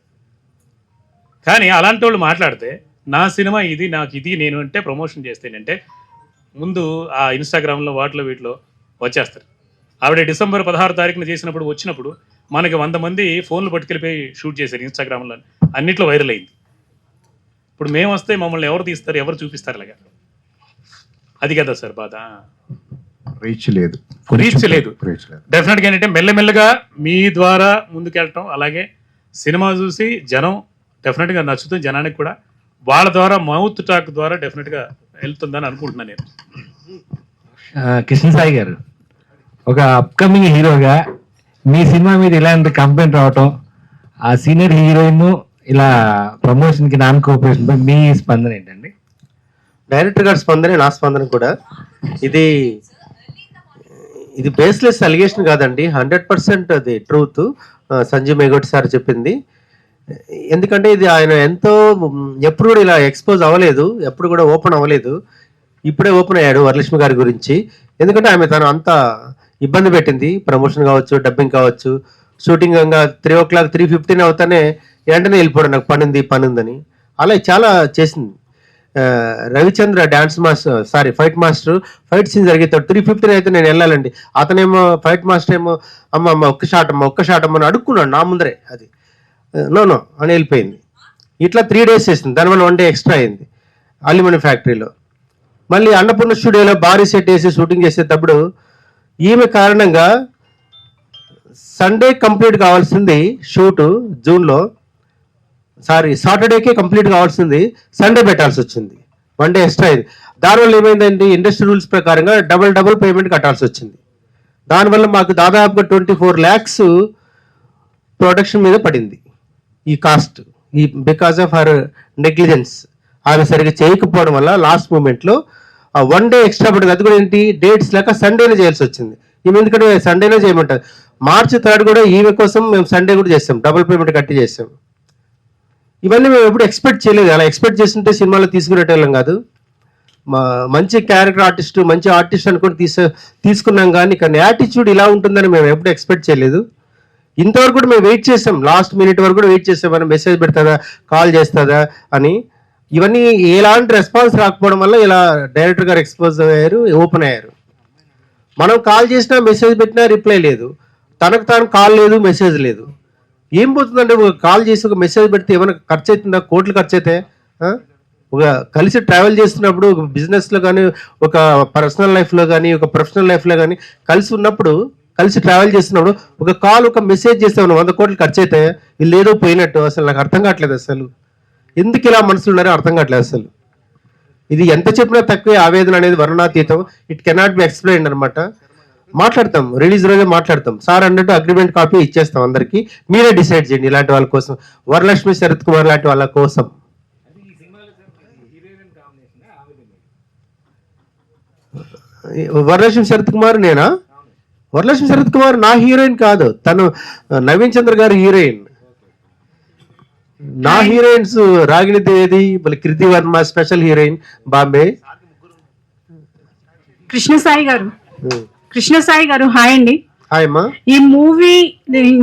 కానీ అలాంటి వాళ్ళు మాట్లాడితే నా సినిమా ఇది, నాకు ఇది, నేను అంటే ప్రమోషన్ చేస్తేనంటే ముందు ఆ ఇన్స్టాగ్రామ్లో వాటిలో వీటిలో వచ్చేస్తారు. ఆవిడ December 16 తారీఖున చేసినప్పుడు వచ్చినప్పుడు మనకి 100 మంది ఫోన్లు పట్టుకెళ్ళిపోయి షూట్ చేశారు ఇన్స్టాగ్రామ్లో, అన్నిట్లో వైరల్ అయింది. ఇప్పుడు మేము వస్తే మమ్మల్ని ఎవరు తీస్తారు, ఎవరు చూపిస్తారు? అలాగా అది కదా సార్ బాధ. రీచ్ లేదు. డెఫినెట్గా ఏంటంటే మెల్లమెల్లగా మీ ద్వారా ముందుకెళ్ళటం, అలాగే సినిమా చూసి జనం డెఫినెట్గా నచ్చుతుంది జనానికి కూడా, వాళ్ళ ద్వారా మౌత్ టాక్ ద్వారా డెఫినెట్గా వెళ్తుందని అనుకుంటున్నాను నేను. కృష్ణ సాయి గారు, ఒక అప్కమింగ్ హీరోగా మీ సినిమా మీద ఇలాంటి కంప్లైంట్ రావటం, ఆ సీనియర్ హీరోయిన్ ఇలా ప్రమోషన్కి నాన్ కోఆపరేషన్, మీ స్పందన ఏంటండి? డైరెక్టర్ గారి స్పందనే నా స్పందన కూడా. ఇది బేస్లెస్ అలిగేషన్ కాదండి, 100% అది ట్రూత్. సంజయ్ మేగోటి సార్ చెప్పింది. ఎందుకంటే ఇది ఆయన ఎప్పుడు కూడా ఇలా ఎక్స్పోజ్ అవ్వలేదు, ఎప్పుడు కూడా ఓపెన్ అవ్వలేదు. ఇప్పుడే ఓపెన్ అయ్యాడు వరలక్ష్మి గారి గురించి. ఎందుకంటే ఆమె తను అంత ఇబ్బంది పెట్టింది, ప్రమోషన్ కావచ్చు, డబ్బింగ్ కావచ్చు. షూటింగ్ 3 o'clock 3:15 అవుతానే వెంటనే వెళ్ళిపోవడం, నాకు పని ఉందని. అలా చాలా చేసింది. Ravichandra dance master, fight master, fight scene జరిగేతాడు 3:15 అయితే నేను వెళ్ళాలండి. అతనేమో ఫైట్ మాస్టర్ ఏమో అమ్మ ఒక్క షాట్ అమ్మ అని అడుక్కున్నాడు నా ముందరే. అది నో అని వెళ్ళిపోయింది. ఇట్లా 3 days చేసింది. దానివల్ల 1 day ఎక్స్ట్రా అయింది అల్యూమినియం ఫ్యాక్టరీలో. మళ్ళీ అన్నపూర్ణ స్టూడియోలో భారీ సెట్ వేసి షూటింగ్ చేసేటప్పుడు ఈమె కారణంగా సండే కంప్లీట్ కావాల్సింది షూటు జూన్లో, సాటర్డేకే కంప్లీట్ కావాల్సింది సండే పెట్టాల్సి వచ్చింది. 1 day ఎక్స్ట్రా అయింది. దానివల్ల ఏమైందండి, ఇండస్ట్రీ రూల్స్ ప్రకారంగా డబుల్ పేమెంట్ కట్టాల్సి వచ్చింది. దానివల్ల మాకు దాదాపుగా 24 lakhs ప్రొడక్షన్ మీద పడింది ఈ cost, because of her negligence. ఆమె సరిగ్గా చేయకపోవడం వల్ల లాస్ట్ మూమెంట్లో ఆ 1 డే ఎక్స్ట్రా పడింది. అది కూడా ఏంటి, డేట్స్ లేక సండేనే చేయాల్సి వచ్చింది. ఈమె ఎందుకంటే సండేనే చేయమంటారు. మార్చి 3 కూడా ఈమె కోసం మేము సండే కూడా చేస్తాం, డబుల్ పేమెంట్ కట్టి చేస్తాం. ఇవన్నీ మేము ఎప్పుడు ఎక్స్పెక్ట్ చేయలేదు. అలా ఎక్స్పెక్ట్ చేస్తుంటే సినిమాలో తీసుకునేటోళ్ళం కాదు. మంచి క్యారెక్టర్ ఆర్టిస్ట్, మంచి ఆర్టిస్ట్ అనుకుని తీసుకున్నాం, కానీ యాటిట్యూడ్ ఇలా ఉంటుందని మేము ఎప్పుడు ఎక్స్పెక్ట్ చేయలేదు. ఇంతవరకు కూడా మేము వెయిట్ చేసాం, లాస్ట్ మినిట్ వరకు కూడా వెయిట్ చేసాం, మనం మెసేజ్ పెడతాదా, కాల్ చేస్తుందా అని. ఇవన్నీ ఎలాంటి రెస్పాన్స్ రాకపోవడం వల్ల ఇలా డైరెక్టర్ గారు ఎక్స్పోజ్ అయ్యారు, ఓపెన్ అయ్యారు. మనం కాల్ చేసినా మెసేజ్ పెట్టినా రిప్లై లేదు, తనకు తాను కాల్ లేదు, మెసేజ్ లేదు. ఏం పోతుందంటే ఒక కాల్ చేసి ఒక మెసేజ్ పెడితే ఏమైనా ఖర్చు అవుతుందా? కోట్లు ఖర్చు అయితే. ఒక కలిసి ట్రావెల్ చేస్తున్నప్పుడు, ఒక బిజినెస్లో కానీ, ఒక పర్సనల్ లైఫ్లో కానీ, ఒక ప్రొఫెషనల్ లైఫ్లో కానీ కలిసి ఉన్నప్పుడు, కలిసి ట్రావెల్ చేస్తున్నప్పుడు ఒక కాల్, ఒక మెసేజ్ చేస్తే 100 కోట్లు ఖర్చు అయితే వీళ్ళు ఏదో పోయినట్టు. అసలు నాకు అర్థం కావట్లేదు, అసలు ఎందుకు ఇలా మనుషులు ఉన్నారో అర్థం కావట్లేదు. అసలు ఇది ఎంత చెప్పినా తక్కువే. ఆవేదన అనేది వర్ణాతీతం, ఇట్ కెనాట్ బి ఎక్స్ప్లెయిన్డ్ అనమాట. మాట్లాడతాం, రిలీజ్ రోజే మాట్లాడతాం. సార్ అన్నట్టు అగ్రిమెంట్ కాపీ ఇచ్చేస్తాం అందరికి, మీరే డిసైడ్ చేయండి. ఇలాంటి వాళ్ళ కోసం, వరలక్ష్మి, శరత్ కుమార్ లాంటి వాళ్ళ కోసం. వరలక్ష్మి శరత్ కుమార్ నేనా? వరలక్ష్మి శరత్ కుమార్ నా హీరోయిన్ కాదు, తను నవీన్ చంద్ర గారి హీరోయిన్. నా హీరోయిన్స్ రాగిణి ద్వివేది, మళ్ళీ కృతి వర్మ స్పెషల్ హీరోయిన్ బాంబే. కృష్ణసాయి గారు హాయ్ అండి. హాయ్ అమ్మా. ఈ మూవీ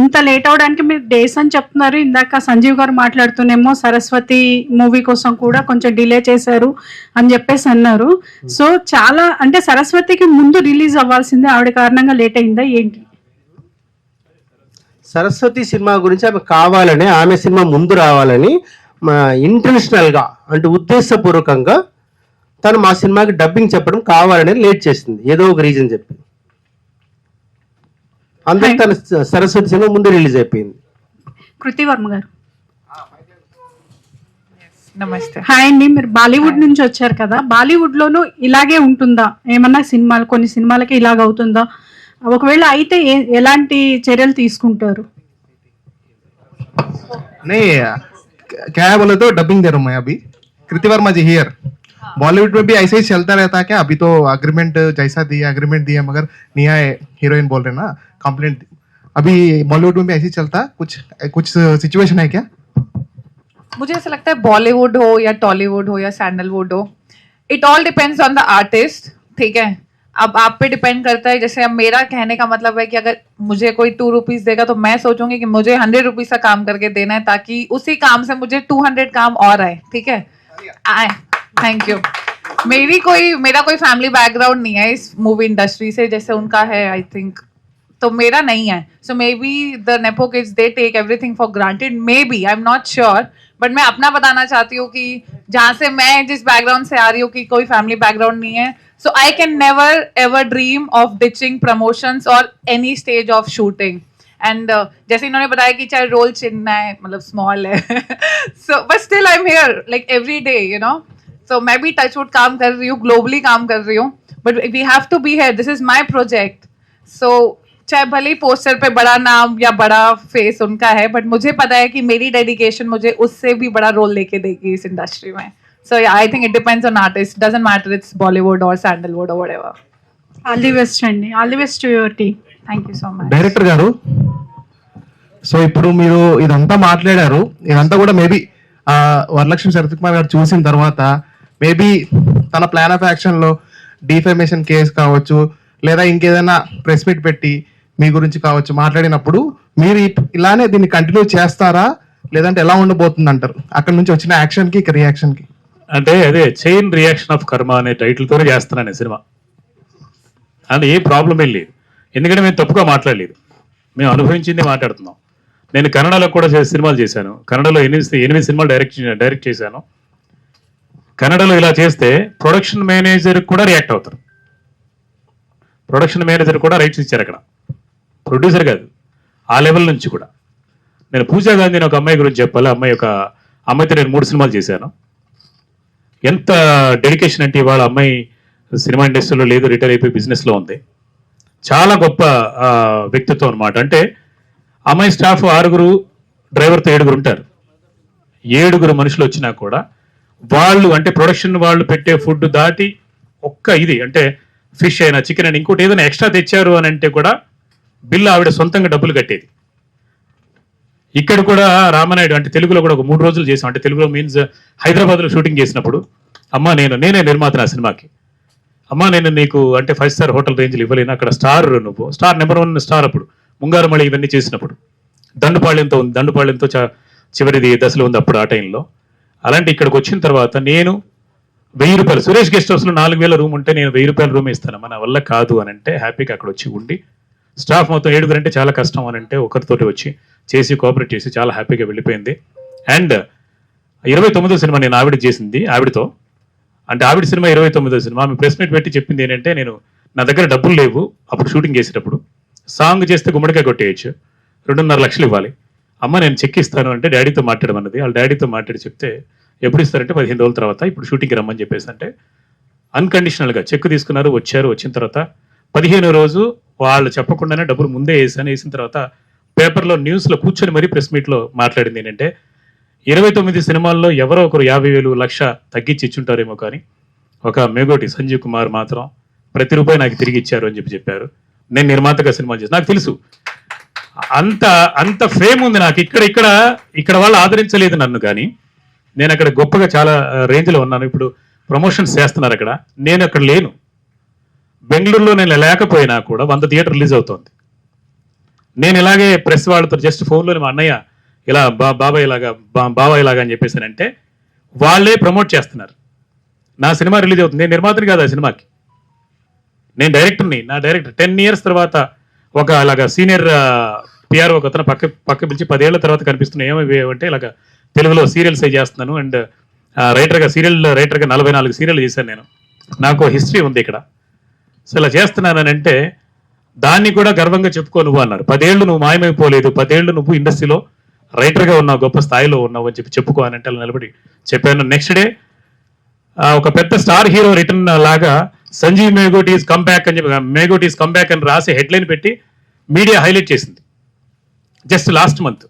ఇంత లేట్ అవడానికి మీరు డేస్ అని చెప్తున్నారు. ఇందాక సంజీవ్ గారు మాట్లాడుతూనేమో సరస్వతి మూవీ కోసం కూడా కొంచెం డిలే చేశారు అని చెప్పేసి అన్నారు. సో చాలా అంటే సరస్వతికి ముందు రిలీజ్ అవ్వాల్సిందే, ఆవిడ కారణంగా లేట్ అయిందా ఏంటి? సరస్వతి సినిమా గురించి ఆమె కావాలని, ఆమె సినిమా ముందు రావాలని ఇంటెన్షనల్గా అంటే ఉద్దేశపూర్వకంగా తను మా సినిమాకి డబ్బింగ్ చెప్పడం కావాలని లేట్ చేసింది, ఏదో ఒక రీజన్ చెప్పి. అందుకే తన సరస్వతి సినిమా ముందు రిలీజ్ అయిపోయింది. కృతి వర్మ గారు నమస్తే. హాయ్ అండి. మీరు బాలీవుడ్ నుంచి వచ్చారు కదా, బాలీవుడ్ లోనూ ఇలాగే ఉంటుందా? ఏమన్నా సినిమాలు, కొన్ని సినిమాలకి ఇలాగ అవుతుందా? ఒకవేళ అయితే ఎలాంటి చర్యలు తీసుకుంటారు? नहीं क्या है बोले तो डबिंग दे रहा हूँ मैं अभी. कृति वर्मा जी हियर. बॉलीवुड में भी ऐसे ही चलता रहता है क्या? अभी तो अग्रीमेंट जैसा दिया अग्रीमेंट दिया मगर निया हीरोइन बोल रहे ना कंप्लेंट. अभी बॉलीवुड में भी ऐसे ही चलता, कुछ सिचुएशन है क्या? मुझे ऐसा लगता है बॉलीवुड हो या टॉलीवुड हो या सैंडलवुड हो, it all depends on the artist. ठीक है, अब आप पे डिपेंड करता है. जैसे अब मेरा कहने का मतलब है कि अगर मुझे कोई 2 रुपीज देगा तो मैं सोचूंगी कि मुझे 100 रुपीज का काम करके देना है, ताकि उसी काम से मुझे 200 काम और आए. ठीक है, आए. Thank you. मेरा कोई फैमिली बैकग्राउंड नहीं है इस मूवी इंडस्ट्री से, जैसे उनका है आई थिंक, तो मेरा नहीं है. So maybe the nepo kids they take everything for granted, maybe, I am not sure. But मैं अपना बताना चाहती हूँ कि जहाँ से मैं जिस बैकग्राउंड से आ रही हूँ कि कोई फैमिली बैकग्राउंड नहीं है, so I can never ever dream of ditching promotions or any stage of shooting. And जैसे इन्होंने बताया कि चाहे रोल चिन्ना है, मतलब स्मॉल है, so but still I'm here like every day, you know. So मैं भी touchwood काम कर रही हूँ, globally काम कर रही हूँ, but we have to be here. This is my project. So चाहे भले ही पोस्टर पे बड़ा नाम या बड़ा फेस उनका है, बट मुझे पता है कि मेरी डेडिकेशन मुझे उससे भी बड़ा रोल लेके देगी इस इंडस्ट्री में. So yeah, I think it depends on artist. Doesn't matter it's Bollywood or Sandalwood or whatever. All the best అండి. All the best to your team. Thank you so much. Director garu, so ఇప్పుడు మీరు ఇదంతా మాట్లాడారు, ఇదంతా కూడా maybe Varalakshmi Sarath Kumar గారు చూసిన తర్వాత మేబీ తన ప్లాన్ ఆఫ్ యాక్షన్ లో డిఫేమేషన్ కేసు కావచ్చు, లేదా ఇంకేదైనా ప్రెస్ మీట్ పెట్టి మీ గురించి కావచ్చు మాట్లాడినప్పుడు మీరు ఇలానే దీన్ని కంటిన్యూ చేస్తారా, లేదంటే ఎలా ఉండబోతుంది అంటారు? అక్కడ నుంచి వచ్చిన యాక్షన్ కి రియాక్షన్ కి. అంటే అదే చైన్ రియాక్షన్ ఆఫ్ కర్మ అనే టైటిల్తోనే చేస్తున్నాను ఈ సినిమా. అంటే ఏ ప్రాబ్లం ఏం లేదు, ఎందుకంటే మేము తప్పుగా మాట్లాడలేదు, మేము అనుభవించింది మాట్లాడుతున్నాం. నేను కన్నడలో కూడా సినిమాలు చేశాను, కన్నడలో 8 సినిమాలు డైరెక్ట్ చేశాను. కన్నడలో ఇలా చేస్తే ప్రొడక్షన్ మేనేజర్ కూడా రియాక్ట్ అవుతారు. ప్రొడక్షన్ మేనేజర్ కూడా రైట్స్ ఇచ్చారు అక్కడ, ప్రొడ్యూసర్ కాదు, ఆ లెవెల్ నుంచి కూడా. నేను పూజా గాంధీని ఒక అమ్మాయి గురించి చెప్పాలి. అమ్మాయితో నేను 3 సినిమాలు చేశాను. ఎంత డెడికేషన్ అంటే ఇవాళ అమ్మాయి సినిమా ఇండస్ట్రీలో లేదు, రిటైర్ అయిపోయి బిజినెస్లో ఉంది. చాలా గొప్ప వ్యక్తిత్వం అనమాట. అంటే అమ్మాయి స్టాఫ్ 6 డ్రైవర్తో 7 ఉంటారు. 7 మనుషులు వచ్చినా కూడా వాళ్ళు అంటే ప్రొడక్షన్ వాళ్ళు పెట్టే ఫుడ్ దాటి ఒక్క ఇది అంటే ఫిష్ అయినా చికెన్ అయినా ఇంకోటి ఏదైనా ఎక్స్ట్రా తెచ్చారు అని అంటే కూడా బిల్లు ఆవిడ సొంతంగా డబ్బులు కట్టేది. ఇక్కడ కూడా రామనాయుడు అంటే తెలుగులో కూడా ఒక 3 రోజులు చేసాం. అంటే తెలుగులో మీన్స్ హైదరాబాద్లో షూటింగ్ చేసినప్పుడు అమ్మ నేనే నిర్మాత ఆ సినిమాకి. అమ్మ నేను నీకు అంటే 5 స్టార్ హోటల్ రేంజ్లు ఇవ్వలేను, అక్కడ స్టార్ నువ్వు స్టార్ నెంబర్ 1 స్టార్ అప్పుడు ముంగారుమళి ఇవన్నీ చేసినప్పుడు దండుపాళ్యంతో ఉంది, దండుపాళ్యంతో చివరిది దశలో ఉంది అప్పుడు ఆ టైంలో. అలాంటి ఇక్కడికి వచ్చిన తర్వాత నేను 1000 రూపాయలు సురేష్ గెస్ట్ హౌస్లో 4000 రూమ్ ఉంటే నేను 1000 రూపాయల రూమ్ ఇస్తాను, నా వల్ల కాదు అని అంటే హ్యాపీగా అక్కడ వచ్చి ఉండి స్టాఫ్ మొత్తం 7 అంటే చాలా కష్టం అని అంటే ఒకరితోటి వచ్చి చేసి కోఆపరేట్ చేసి చాలా హ్యాపీగా వెళ్ళిపోయింది. అండ్ 29వ సినిమా నేను ఆవిడ చేసింది ఆవిడతో. అంటే ఆవిడ సినిమా 29వ సినిమా. ఆమె ప్రెస్ మీట్ పెట్టి చెప్పింది ఏంటంటే నేను నా దగ్గర డబ్బులు లేవు అప్పుడు షూటింగ్ చేసేటప్పుడు, సాంగ్ చేస్తే గుమ్మడికాయ కొట్టేయచ్చు, 2.5 లక్షలు ఇవ్వాలి, అమ్మ నేను చెక్ ఇస్తాను అంటే డాడీతో మాట్లాడమన్నది. వాళ్ళ డాడీతో మాట్లాడి చెప్తే ఎప్పుడు ఇస్తారంటే 15 రోజుల తర్వాత ఇప్పుడు షూటింగ్కి రమ్మని చెప్పేసి అంటే అన్కండిషనల్గా చెక్ తీసుకున్నారు. వచ్చారు, వచ్చిన తర్వాత 15వ రోజు వాళ్ళు చెప్పకుండానే డబ్బులు ముందే వేసిన తర్వాత పేపర్లో న్యూస్లో కూర్చొని మరీ ప్రెస్ మీట్లో మాట్లాడింది ఏంటంటే 29 సినిమాల్లో ఎవరో ఒకరు 50,000 లక్ష తగ్గించి ఇచ్చుంటారేమో కానీ ఒక మేగోటి సంజీవ్ కుమార్ మాత్రం ప్రతి రూపాయి నాకు తిరిగి ఇచ్చారు అని చెప్పారు. నేను నిర్మాతగా సినిమాలు చేసి నాకు తెలుసు అంత ఫేమ్ ఉంది నాకు. ఇక్కడ వాళ్ళు ఆదరించలేదు నన్ను, కానీ నేను అక్కడ గొప్పగా చాలా రేంజ్లో ఉన్నాను. ఇప్పుడు ప్రమోషన్స్ చేస్తున్నారు అక్కడ, నేను అక్కడ లేను. బెంగళూరులో నేను లేకపోయినా కూడా 100 థియేటర్ రిలీజ్ అవుతోంది. నేను ఇలాగే ప్రెస్ వాళ్ళతో జస్ట్ ఫోన్లో మా అన్నయ్య ఇలా బాబాయ్ ఇలాగా అని చెప్పేసానంటే వాళ్ళే ప్రమోట్ చేస్తున్నారు. నా సినిమా రిలీజ్ అవుతుంది, నేను నిర్మాతని కాదు ఆ సినిమాకి, నేను డైరెక్టర్ని. నా డైరెక్టర్ 10 ఇయర్స్ తర్వాత ఒక అలాగా సీనియర్ పిఆర్ ఒక అతను పక్క పిలిచి 10 ఏళ్ల తర్వాత కనిపిస్తున్నాయి ఏమంటే ఇలాగ తెలుగులో సీరియల్స్ చేస్తున్నాను అండ్ సీరియల్ రైటర్గా 44 సీరియల్ చేశాను నేను, నాకు హిస్టరీ ఉంది ఇక్కడ. సో ఇలా చేస్తున్నానని అంటే దాన్ని కూడా గర్వంగా చెప్పుకో నువ్వు అన్నారు. 10 ఏళ్ళు నువ్వు మాయమైపోలేదు, 10 ఏళ్ళు నువ్వు ఇండస్ట్రీలో రైటర్గా ఉన్నావు, గొప్ప స్థాయిలో ఉన్నావు అని చెప్పుకో అని అంటే అలా నిలబడి చెప్పాను. నెక్స్ట్ డే ఒక పెద్ద స్టార్ హీరో రిటర్న్ లాగా సంజీవ్ మేగోటీస్ కంబ్యాక్ అని చెప్పి మేగోటీస్ కంబ్యాక్ అని రాసి హెడ్లైన్ పెట్టి మీడియా హైలైట్ చేసింది జస్ట్ లాస్ట్ మంత్.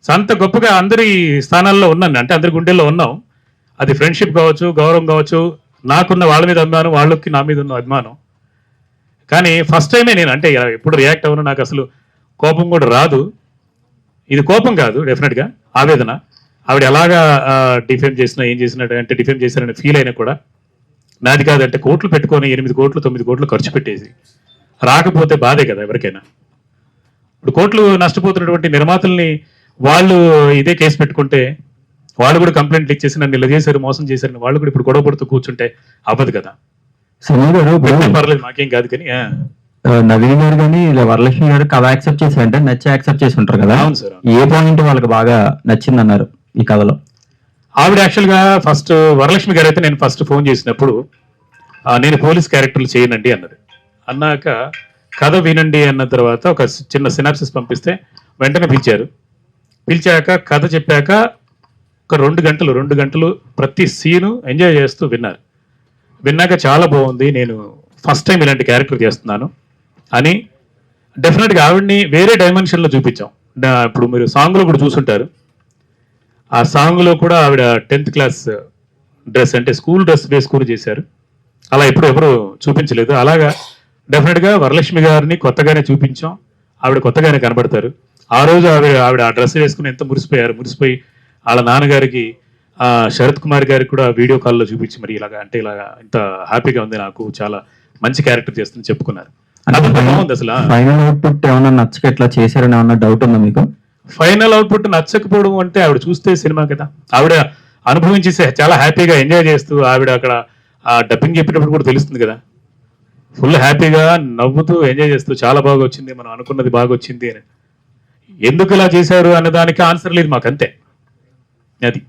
సో అంత గొప్పగా అందరి స్థానాల్లో ఉన్నాను, అంటే అందరి గుండెల్లో ఉన్నాం. అది ఫ్రెండ్షిప్ కావచ్చు, గౌరవం కావచ్చు, నాకున్న వాళ్ళ మీద అభిమానం, వాళ్ళకి నా మీద ఉన్న అభిమానం. కానీ ఫస్ట్ టైమే నేను అంటే ఎప్పుడు రియాక్ట్ అవ్వను, నాకు అసలు కోపం కూడా రాదు. ఇది కోపం కాదు, డెఫినెట్గా ఆవేదన. ఆవిడ ఎలాగా డిఫేమ్ చేసినా ఏం చేసినా అంటే డిఫేమ్ చేశారని ఫీల్ అయినా కూడా నాది కాదంటే కోట్లు పెట్టుకొని 8 కోట్లు 9 కోట్లు ఖర్చు పెట్టేసి రాకపోతే బాధే కదా ఎవరికైనా. ఇప్పుడు కోట్లు నష్టపోతున్నటువంటి నిర్మాతల్ని వాళ్ళు ఇదే కేసు పెట్టుకుంటే వాళ్ళు కూడా కంప్లైంట్లు ఇచ్చేసి నన్ను ఇలా చేశారు, మోసం చేశారని వాళ్ళు కూడా ఇప్పుడు గొడవ పడుతూ కూర్చుంటే అవ్వదు కదా. పర్లేదు మాకేం కాదు కానీ నవీన్ గారు కానీ ఇలా వరలక్ష్మి గారు కథ యాక్సెప్ట్ చేశారంటే నచ్చి యాక్సెప్ట్ చేసి ఉంటారు కదా. అవును సార్. ఏ పాయింట్ వాళ్ళకి బాగా నచ్చింది అన్నారు ఈ కథలో? ఆవిడ యాక్చువల్గా ఫస్ట్ వరలక్ష్మి గారు అయితే నేను ఫస్ట్ ఫోన్ చేసినప్పుడు నేను పోలీస్ క్యారెక్టర్లు చేయనండి అన్నది. అన్నాక కథ వినండి అన్న తర్వాత ఒక చిన్న సినాప్సిస్ పంపిస్తే వెంటనే పిలిచాక కథ చెప్పాక ఒక 2 గంటలు ప్రతి సీను ఎంజాయ్ చేస్తూ విన్నాక చాలా బాగుంది, నేను ఫస్ట్ టైం ఇలాంటి క్యారెక్టర్ చేస్తున్నాను అని డెఫినెట్గా ఆవిడ్ని వేరే డైమెన్షన్లో చూపించాం. ఇప్పుడు మీరు సాంగ్లో కూడా చూసుంటారు, ఆ సాంగ్లో కూడా ఆవిడ 10th క్లాస్ డ్రెస్ అంటే స్కూల్ డ్రెస్ వేసుకుని చేశారు. అలా ఎవరు చూపించలేదు. అలాగా డెఫినెట్గా వరలక్ష్మి గారిని కొత్తగానే చూపించాం, ఆవిడ కొత్తగానే కనబడతారు. ఆ రోజు ఆవిడ ఆ డ్రెస్ వేసుకుని ఎంత మురిసిపోయి వాళ్ళ నాన్నగారికి శరత్ కుమార్ గారికి కూడా వీడియో కాల్లో చూపించి మరి ఇలాగా ఇంత హ్యాపీగా ఉంది, నాకు చాలా మంచి క్యారెక్టర్ చేస్తుందని చెప్పుకున్నారు. బాగుంది అసలు. ఫైనల్ అవుట్పుట్ ఏమన్నా నచ్చక ఇట్లా చేశారని ఏమన్నా డౌట్ ఉందా మీకు? ఫైనల్ అవుట్పుట్ నచ్చకపోవడం అంటే ఆవిడ చూస్తే సినిమా కదా, ఆవిడ అనుభవించి చాలా హ్యాపీగా ఎంజాయ్ చేస్తూ ఆవిడ అక్కడ డబ్బింగ్ చెప్పేటప్పుడు కూడా తెలుస్తుంది కదా, ఫుల్ హ్యాపీగా నవ్వుతూ ఎంజాయ్ చేస్తూ చాలా బాగా వచ్చింది, మనం అనుకున్నది బాగా వచ్చింది అని. ఎందుకు ఇలా చేశారు అనే దానికి ఆన్సర్ లేదు మాకు, అంతే. అది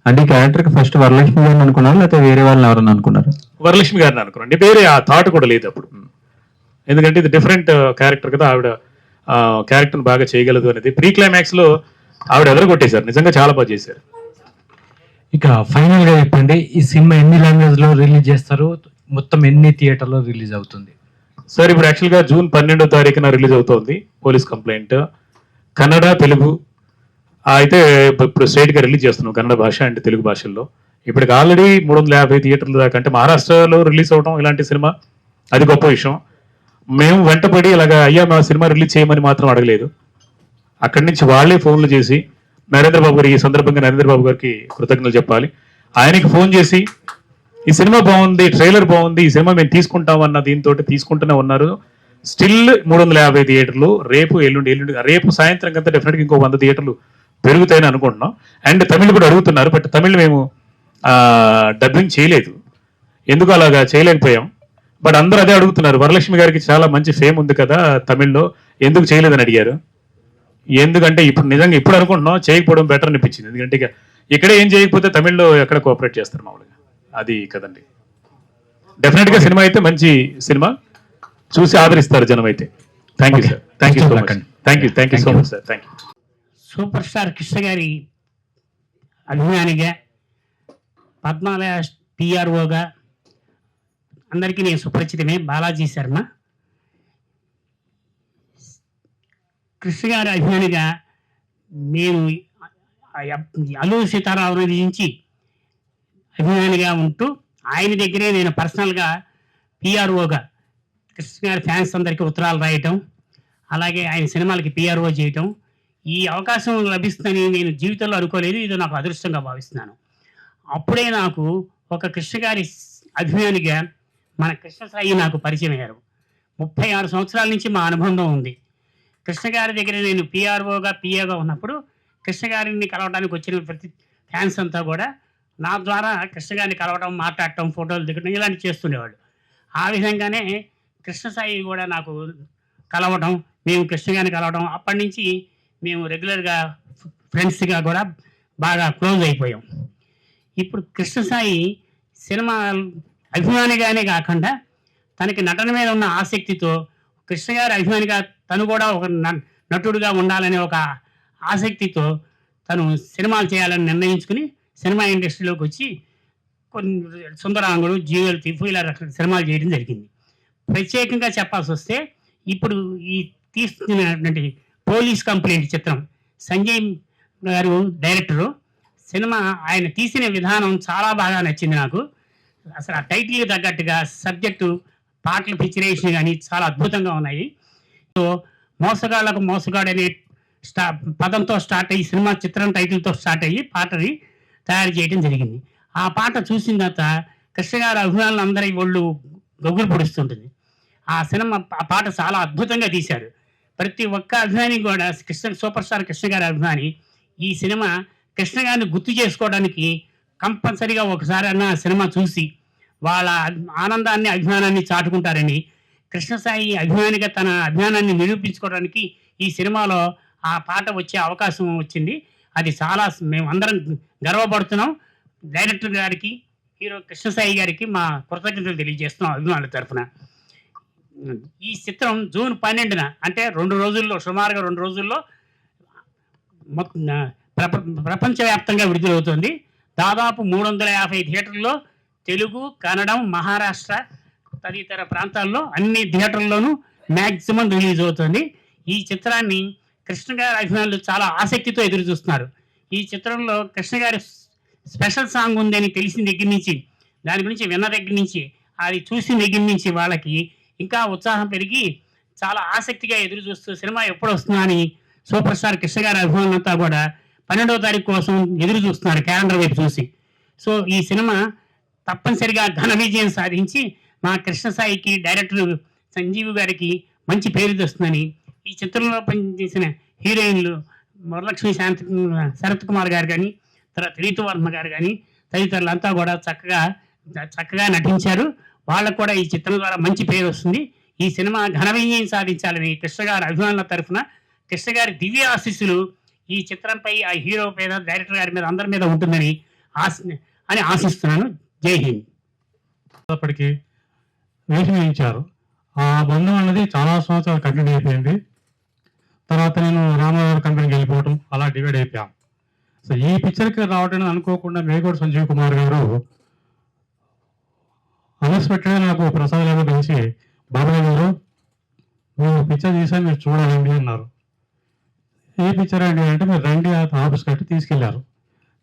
అంటే క్యారెక్టర్ కి ఫస్ట్ వరలక్ష్మి గారిని అనుకున్నారు లేకపోతే వేరే వాళ్ళని ఎవరన్నా అనుకున్నారు? వరలక్ష్మి గారిని అనుకున్నాండి, వేరే ఆ థాట్ కూడా లేదు అప్పుడు. ఎందుకంటే ఇది డిఫరెంట్ క్యారెక్టర్ కదా, ఆవిడ క్యారెక్టర్ని బాగా చేయగలదు అనేది ప్రీ క్లైమాక్స్ లో ఆవిడ ఎదరగొట్టేశారు, నిజంగా చాలా బాగా చేశారు. ఇక ఫైనల్ గా చెప్పండి, ఈ సినిమా ఎన్ని లాంగ్వేజ్ లో రిలీజ్ చేస్తారు, మొత్తం ఎన్ని థియేటర్లో రిలీజ్ అవుతుంది? సార్ ఇప్పుడు యాక్చువల్గా జూన్ 12వ తారీఖున రిలీజ్ అవుతోంది పోలీస్ కంప్లైంట్, కన్నడ తెలుగు అయితే ఇప్పుడు స్ట్రైట్గా రిలీజ్ చేస్తున్నాం, కన్నడ భాష అండ్ తెలుగు భాషల్లో. ఇప్పటికి ఆల్రెడీ 350 థియేటర్ల దాకా, అంటే మహారాష్ట్రలో రిలీజ్ అవడం ఇలాంటి సినిమా అది గొప్ప విషయం. మేము వెంటపడి ఇలాగా అయ్యా మా సినిమా రిలీజ్ చేయమని మాత్రం అడగలేదు. అక్కడి నుంచి వాళ్ళే ఫోన్లు చేసి నరేంద్ర బాబు గారు, ఈ సందర్భంగా నరేంద్ర బాబు గారికి కృతజ్ఞతలు చెప్పాలి. ఆయనకి ఫోన్ చేసి ఈ సినిమా బాగుంది, ట్రైలర్ బాగుంది, ఈ సినిమా మేము తీసుకుంటామన్న దీంతో తీసుకుంటూనే ఉన్నారు. స్టిల్ 350 థియేటర్లు. రేపు ఎల్లుండి రేపు సాయంత్రం కంతా డెఫినెట్గా ఇంకో 100 థియేటర్లు పెరుగుతాయని అనుకుంటున్నాం. అండ్ తమిళ్ కూడా అడుగుతున్నారు, బట్ తమిళ్ మేము డబ్బింగ్ చేయలేదు, ఎందుకు అలాగా చేయలేకపోయాం. బట్ అందరూ అదే అడుగుతున్నారు, వరలక్ష్మి గారికి చాలా మంచి ఫేమ్ ఉంది కదా తమిళ్లో, ఎందుకు చేయలేదని అడిగారు. ఎందుకంటే ఇప్పుడు నిజంగా ఇప్పుడు అనుకుంటున్నాం చేయకపోవడం బెటర్ అనిపించింది. ఎందుకంటే ఇక ఇక్కడే ఏం చేయకపోతే తమిళ్లో ఎక్కడ కోఆపరేట్ చేస్తారు మామూలుగా, అది కదండి. డెఫినెట్ గా సినిమా అయితే మంచి సినిమా, చూసి ఆదరిస్తారు జనం అయితే. Thank you sir, thank you so much, thank you so much sir, thank you. Super star Krishna గారి అభిమానిగా, పద్మాలయ పిఆర్ఓగా అందరికీ నేను సుపరిచితమే. బాలాజీ శర్మ. కృష్ణ గారి అభిమానిగా నేను అల్లూరి సీతారామరాజు నుంచి అభిమానిగా ఉంటూ ఆయన దగ్గరే నేను పర్సనల్గా పిఆర్ఓగా కృష్ణ గారి ఫ్యాన్స్ అందరికీ ఉత్తరాలు రాయటం, అలాగే ఆయన సినిమాలకి పిఆర్ఓ చేయటం, ఈ అవకాశం లభిస్తుందని నేను జీవితంలో అనుకోలేదు. ఇది నాకు అదృష్టంగా భావిస్తున్నాను. అప్పుడే నాకు ఒక కృష్ణ గారి అభిమానిగా మన కృష్ణ సాయి నాకు పరిచయం అయ్యారు. 36 సంవత్సరాల నుంచి మా అనుబంధం ఉంది. కృష్ణ గారి దగ్గర నేను పిఆర్ఓగా పిఏగా ఉన్నప్పుడు కృష్ణ గారిని కలవడానికి వచ్చిన ప్రతి ఫ్యాన్స్ అంతా కూడా నా ద్వారా కృష్ణ గారిని కలవడం, మాట్లాడటం, ఫోటోలు దిగడం ఇలాంటివి చేస్తుండేవాళ్ళు. ఆ విధంగానే కృష్ణ సాయి కూడా నాకు కలవడం, మేము కృష్ణ గారిని కలవడం, అప్పటి నుంచి మేము రెగ్యులర్గా ఫ్రెండ్స్గా కూడా బాగా క్లోజ్ అయిపోయాం. ఇప్పుడు కృష్ణ సాయి సినిమా అభిమానిగానే కాకుండా తనకి నటన మీద ఉన్న ఆసక్తితో కృష్ణ గారి అభిమానిగా తను కూడా ఒక నటుడుగా ఉండాలనే ఒక ఆసక్తితో తను సినిమాలు చేయాలని నిర్ణయించుకుని సినిమా ఇండస్ట్రీలోకి వచ్చి కొన్ని సుందరాంగుడు, జీవల్ తీఫ్ ఇలా సినిమాలు చేయడం జరిగింది. ప్రత్యేకంగా చెప్పాల్సి వస్తే ఇప్పుడు ఈ తీస్తున్నటువంటి పోలీస్ కంప్లైంట్ చిత్రం సంజయ్ గారు డైరెక్టరు. సినిమా ఆయన తీసిన విధానం చాలా బాగా నచ్చింది నాకు. అసలు ఆ టైటిల్కి తగ్గట్టుగా సబ్జెక్టు, పాటల పిక్చరేషన్ కానీ చాలా అద్భుతంగా ఉన్నాయి. సో మోసగాళ్లకు మోసగాడు అనే పదంతో స్టార్ట్ అయ్యి సినిమా చిత్రం టైటిల్తో స్టార్ట్ అయ్యి పాటని తయారు చేయడం జరిగింది. ఆ పాట చూసిన తర్వాత కృష్ణ గారి అభిమానులు అందరి ఒళ్ళు గొగ్గులు పొడుస్తుంటుంది. ఆ పాట చాలా అద్భుతంగా తీశారు. ప్రతి ఒక్క అభిమాని కూడా సూపర్ స్టార్ కృష్ణ గారి అభిమాని ఈ సినిమా కృష్ణ గారిని గుర్తు చేసుకోవడానికి కంపల్సరీగా ఒకసారి అన్న సినిమా చూసి వాళ్ళ ఆనందాన్ని, అభిమానాన్ని చాటుకుంటారని, కృష్ణ సాయి అభిమానిగా తన అభిమానాన్ని నిరూపించుకోవడానికి ఈ సినిమాలో ఆ పాట వచ్చే అవకాశం వచ్చింది. అది చాలా మేమందరం గర్వపడుతున్నాం. డైరెక్టర్ గారికి, హీరో కృష్ణ సాయి గారికి మా కృతజ్ఞతలు తెలియజేస్తున్నాం అభిమానుల తరఫున. ఈ చిత్రం జూన్ 12న అంటే సుమారుగా 2 రోజుల్లో ప్రపంచవ్యాప్తంగా విడుదలవుతుంది. దాదాపు 350 థియేటర్లలో తెలుగు, కన్నడం, మహారాష్ట్ర తదితర ప్రాంతాల్లో అన్ని థియేటర్ల్లోనూ మ్యాక్సిమం రిలీజ్ అవుతుంది. ఈ చిత్రాన్ని కృష్ణ గారి అభిమానులు చాలా ఆసక్తితో ఎదురు చూస్తున్నారు. ఈ చిత్రంలో కృష్ణ గారి స్పెషల్ సాంగ్ ఉందని తెలిసిన దగ్గర నుంచి, దాని గురించి విన్న దగ్గర నుంచి, అది చూసిన దగ్గర నుంచి వాళ్ళకి ఇంకా ఉత్సాహం పెరిగి చాలా ఆసక్తిగా ఎదురు చూస్తూ సినిమా ఎప్పుడు వస్తుందా అని సూపర్ స్టార్ కృష్ణ గారి అభిమానులంతా కూడా 12వ తారీఖు కోసం ఎదురు చూస్తున్నారు క్యాలెండర్ వైపు చూసి. సో ఈ సినిమా తప్పనిసరిగా ఘన విజయం సాధించి మా కృష్ణ సాయికి, డైరెక్టర్ సంజీవ్ గారికి మంచి పేరు తెస్తుందని, ఈ చిత్రంలో పనిచేసిన హీరోయిన్లు వరలక్ష్మి శరత్ కుమార్ గారు కానీ, తర్వాత రీతు వర్మ గారు కానీ తదితరులంతా కూడా చక్కగా నటించారు. వాళ్ళకు కూడా ఈ చిత్రం ద్వారా మంచి పేరు వస్తుంది. ఈ సినిమా ఘన విజయం సాధించాలని కృష్ణ గారి అభిమానుల తరఫున కృష్ణ గారి దివ్య ఆశీస్సులు ఈ చిత్రంపై, ఆ హీరో మీద, డైరెక్టర్ గారి మీద, అందరి మీద ఉంటుందని ఆశిస్తున్నాను. జై హింద్. అప్పటికి వేషమించారు. ఆ బంధం అనేది చాలా సంవత్సరాలు కంటిన్యూ అయిపోయింది. తర్వాత నేను రామారావు కంపెనీకి వెళ్ళిపోవటం, అలా డివైడ్ అయిపోయాం. సో ఈ పిక్చర్కి రావడం అనుకోకుండా మేగోడు సంజీవ్ కుమార్ గారు అన్ఎక్స్పెక్టెడ్గా నాకు ప్రసాద్ లాగా కలిసి, బాబాయ్ గారు మేము పిక్చర్ తీసాను, మీరు చూడాలండి అన్నారు. ఏ పిక్చర్ అండి అంటే మీరు రండి ఆఫీస్ కట్టి తీసుకెళ్లారు.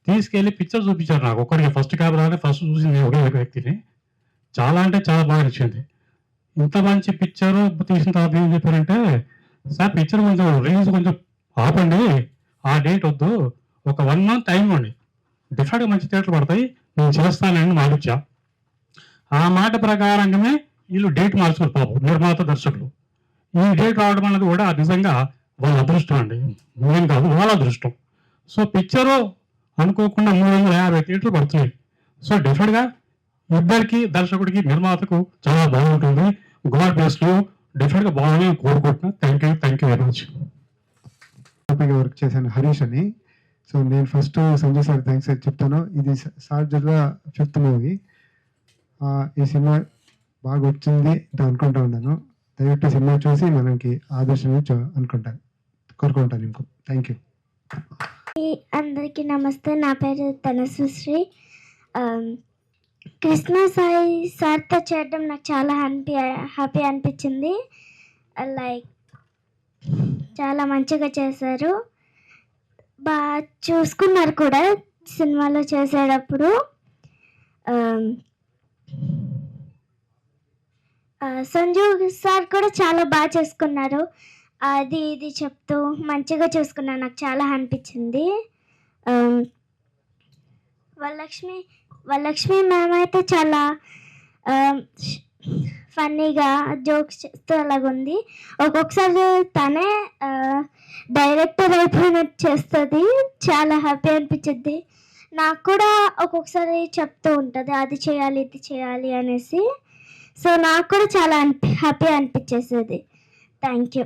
తీసుకెళ్ళి పిక్చర్ చూపించారు నాకు ఒక్కడికి. ఫస్ట్ కెమెరానే ఫస్ట్ చూసింది ఒకే ఒక వ్యక్తిని. చాలా అంటే చాలా బాగా నచ్చింది. ఇంత మంచి పిక్చర్ తీసిన తర్వాత ఏం చెప్పారంటే, సార్ పిక్చర్ కొంచెం రిలీజ్ కొంచెం ఆపండి, ఆ డేట్ వద్దు, ఒక 1 month టైం ఇవ్వండి, డెఫినెట్గా మంచి థియేటర్లు పడతాయి, నేను చేస్తానని మాట ఇచ్చా. ఆ మాట ప్రకారంగానే వీళ్ళు డేట్ మార్చుకుని పాపం నిర్మాత దర్శకులు. ఈ డేట్ రావడం అన్నది కూడా నిజంగా వాళ్ళ అదృష్టం అండి, నేను కాదు వాళ్ళ అదృష్టం. సో పిక్చరు అనుకోకుండా 350 థియేటర్లు పడుతున్నాయి. సో డెఫినెట్గా ఇద్దరికి, దర్శకుడికి నిర్మాతకు చాలా బాగుంటుంది. గాడ్ బ్లెస్ యూ, డెఫినెట్గా బాగుందని కోరుకుంటున్నాను. Thank you very much. హ్యాపీగా వర్క్ చేశాను హరీష్ అని. సో నేను ఫస్ట్ సంజయ్ సార్ థ్యాంక్స్ చెప్తాను. ఇది సార్ జొల్లా 5th మూవీ. ఈ సినిమా బాగా వచ్చింది అనుకుంటా ఉన్నాను. దయచేసి సినిమా చూసి మనకి ఆదర్శం అనుకుంటాను, కోరుకుంటాను. ఇంకో థ్యాంక్ యూ. అందరికీ నమస్తే, నా పేరు తనశ్రీ. కృష్ణ సాయి సార్తో చేయడం నాకు చాలా హ్యాపీ అనిపించింది. లైక్ చాలా మంచిగా చేశారు, బాగా చూసుకున్నారు కూడా సినిమాలో చేసేటప్పుడు. సంజీవ్ సార్ కూడా చాలా బాగా చేసుకున్నారు, అది ఇది చెప్తూ మంచిగా చూసుకున్నారు, నాకు చాలా అనిపించింది. వరలక్ష్మి మ్యామ్ అయితే చాలా ఫన్నీగా జోక్స్ చేస్తూ అలాగుంది. ఒక్కొక్కసారి తనే డైరెక్టర్ అయిపోయినట్టు చేస్తుంది, చాలా హ్యాపీ అనిపించింది. నాకు కూడా ఒక్కొక్కసారి చెప్తూ ఉంటుంది అది చేయాలి ఇది చేయాలి అనేసి. సో నాకు కూడా చాలా హ్యాపీ అనిపించేసేది. Thank you.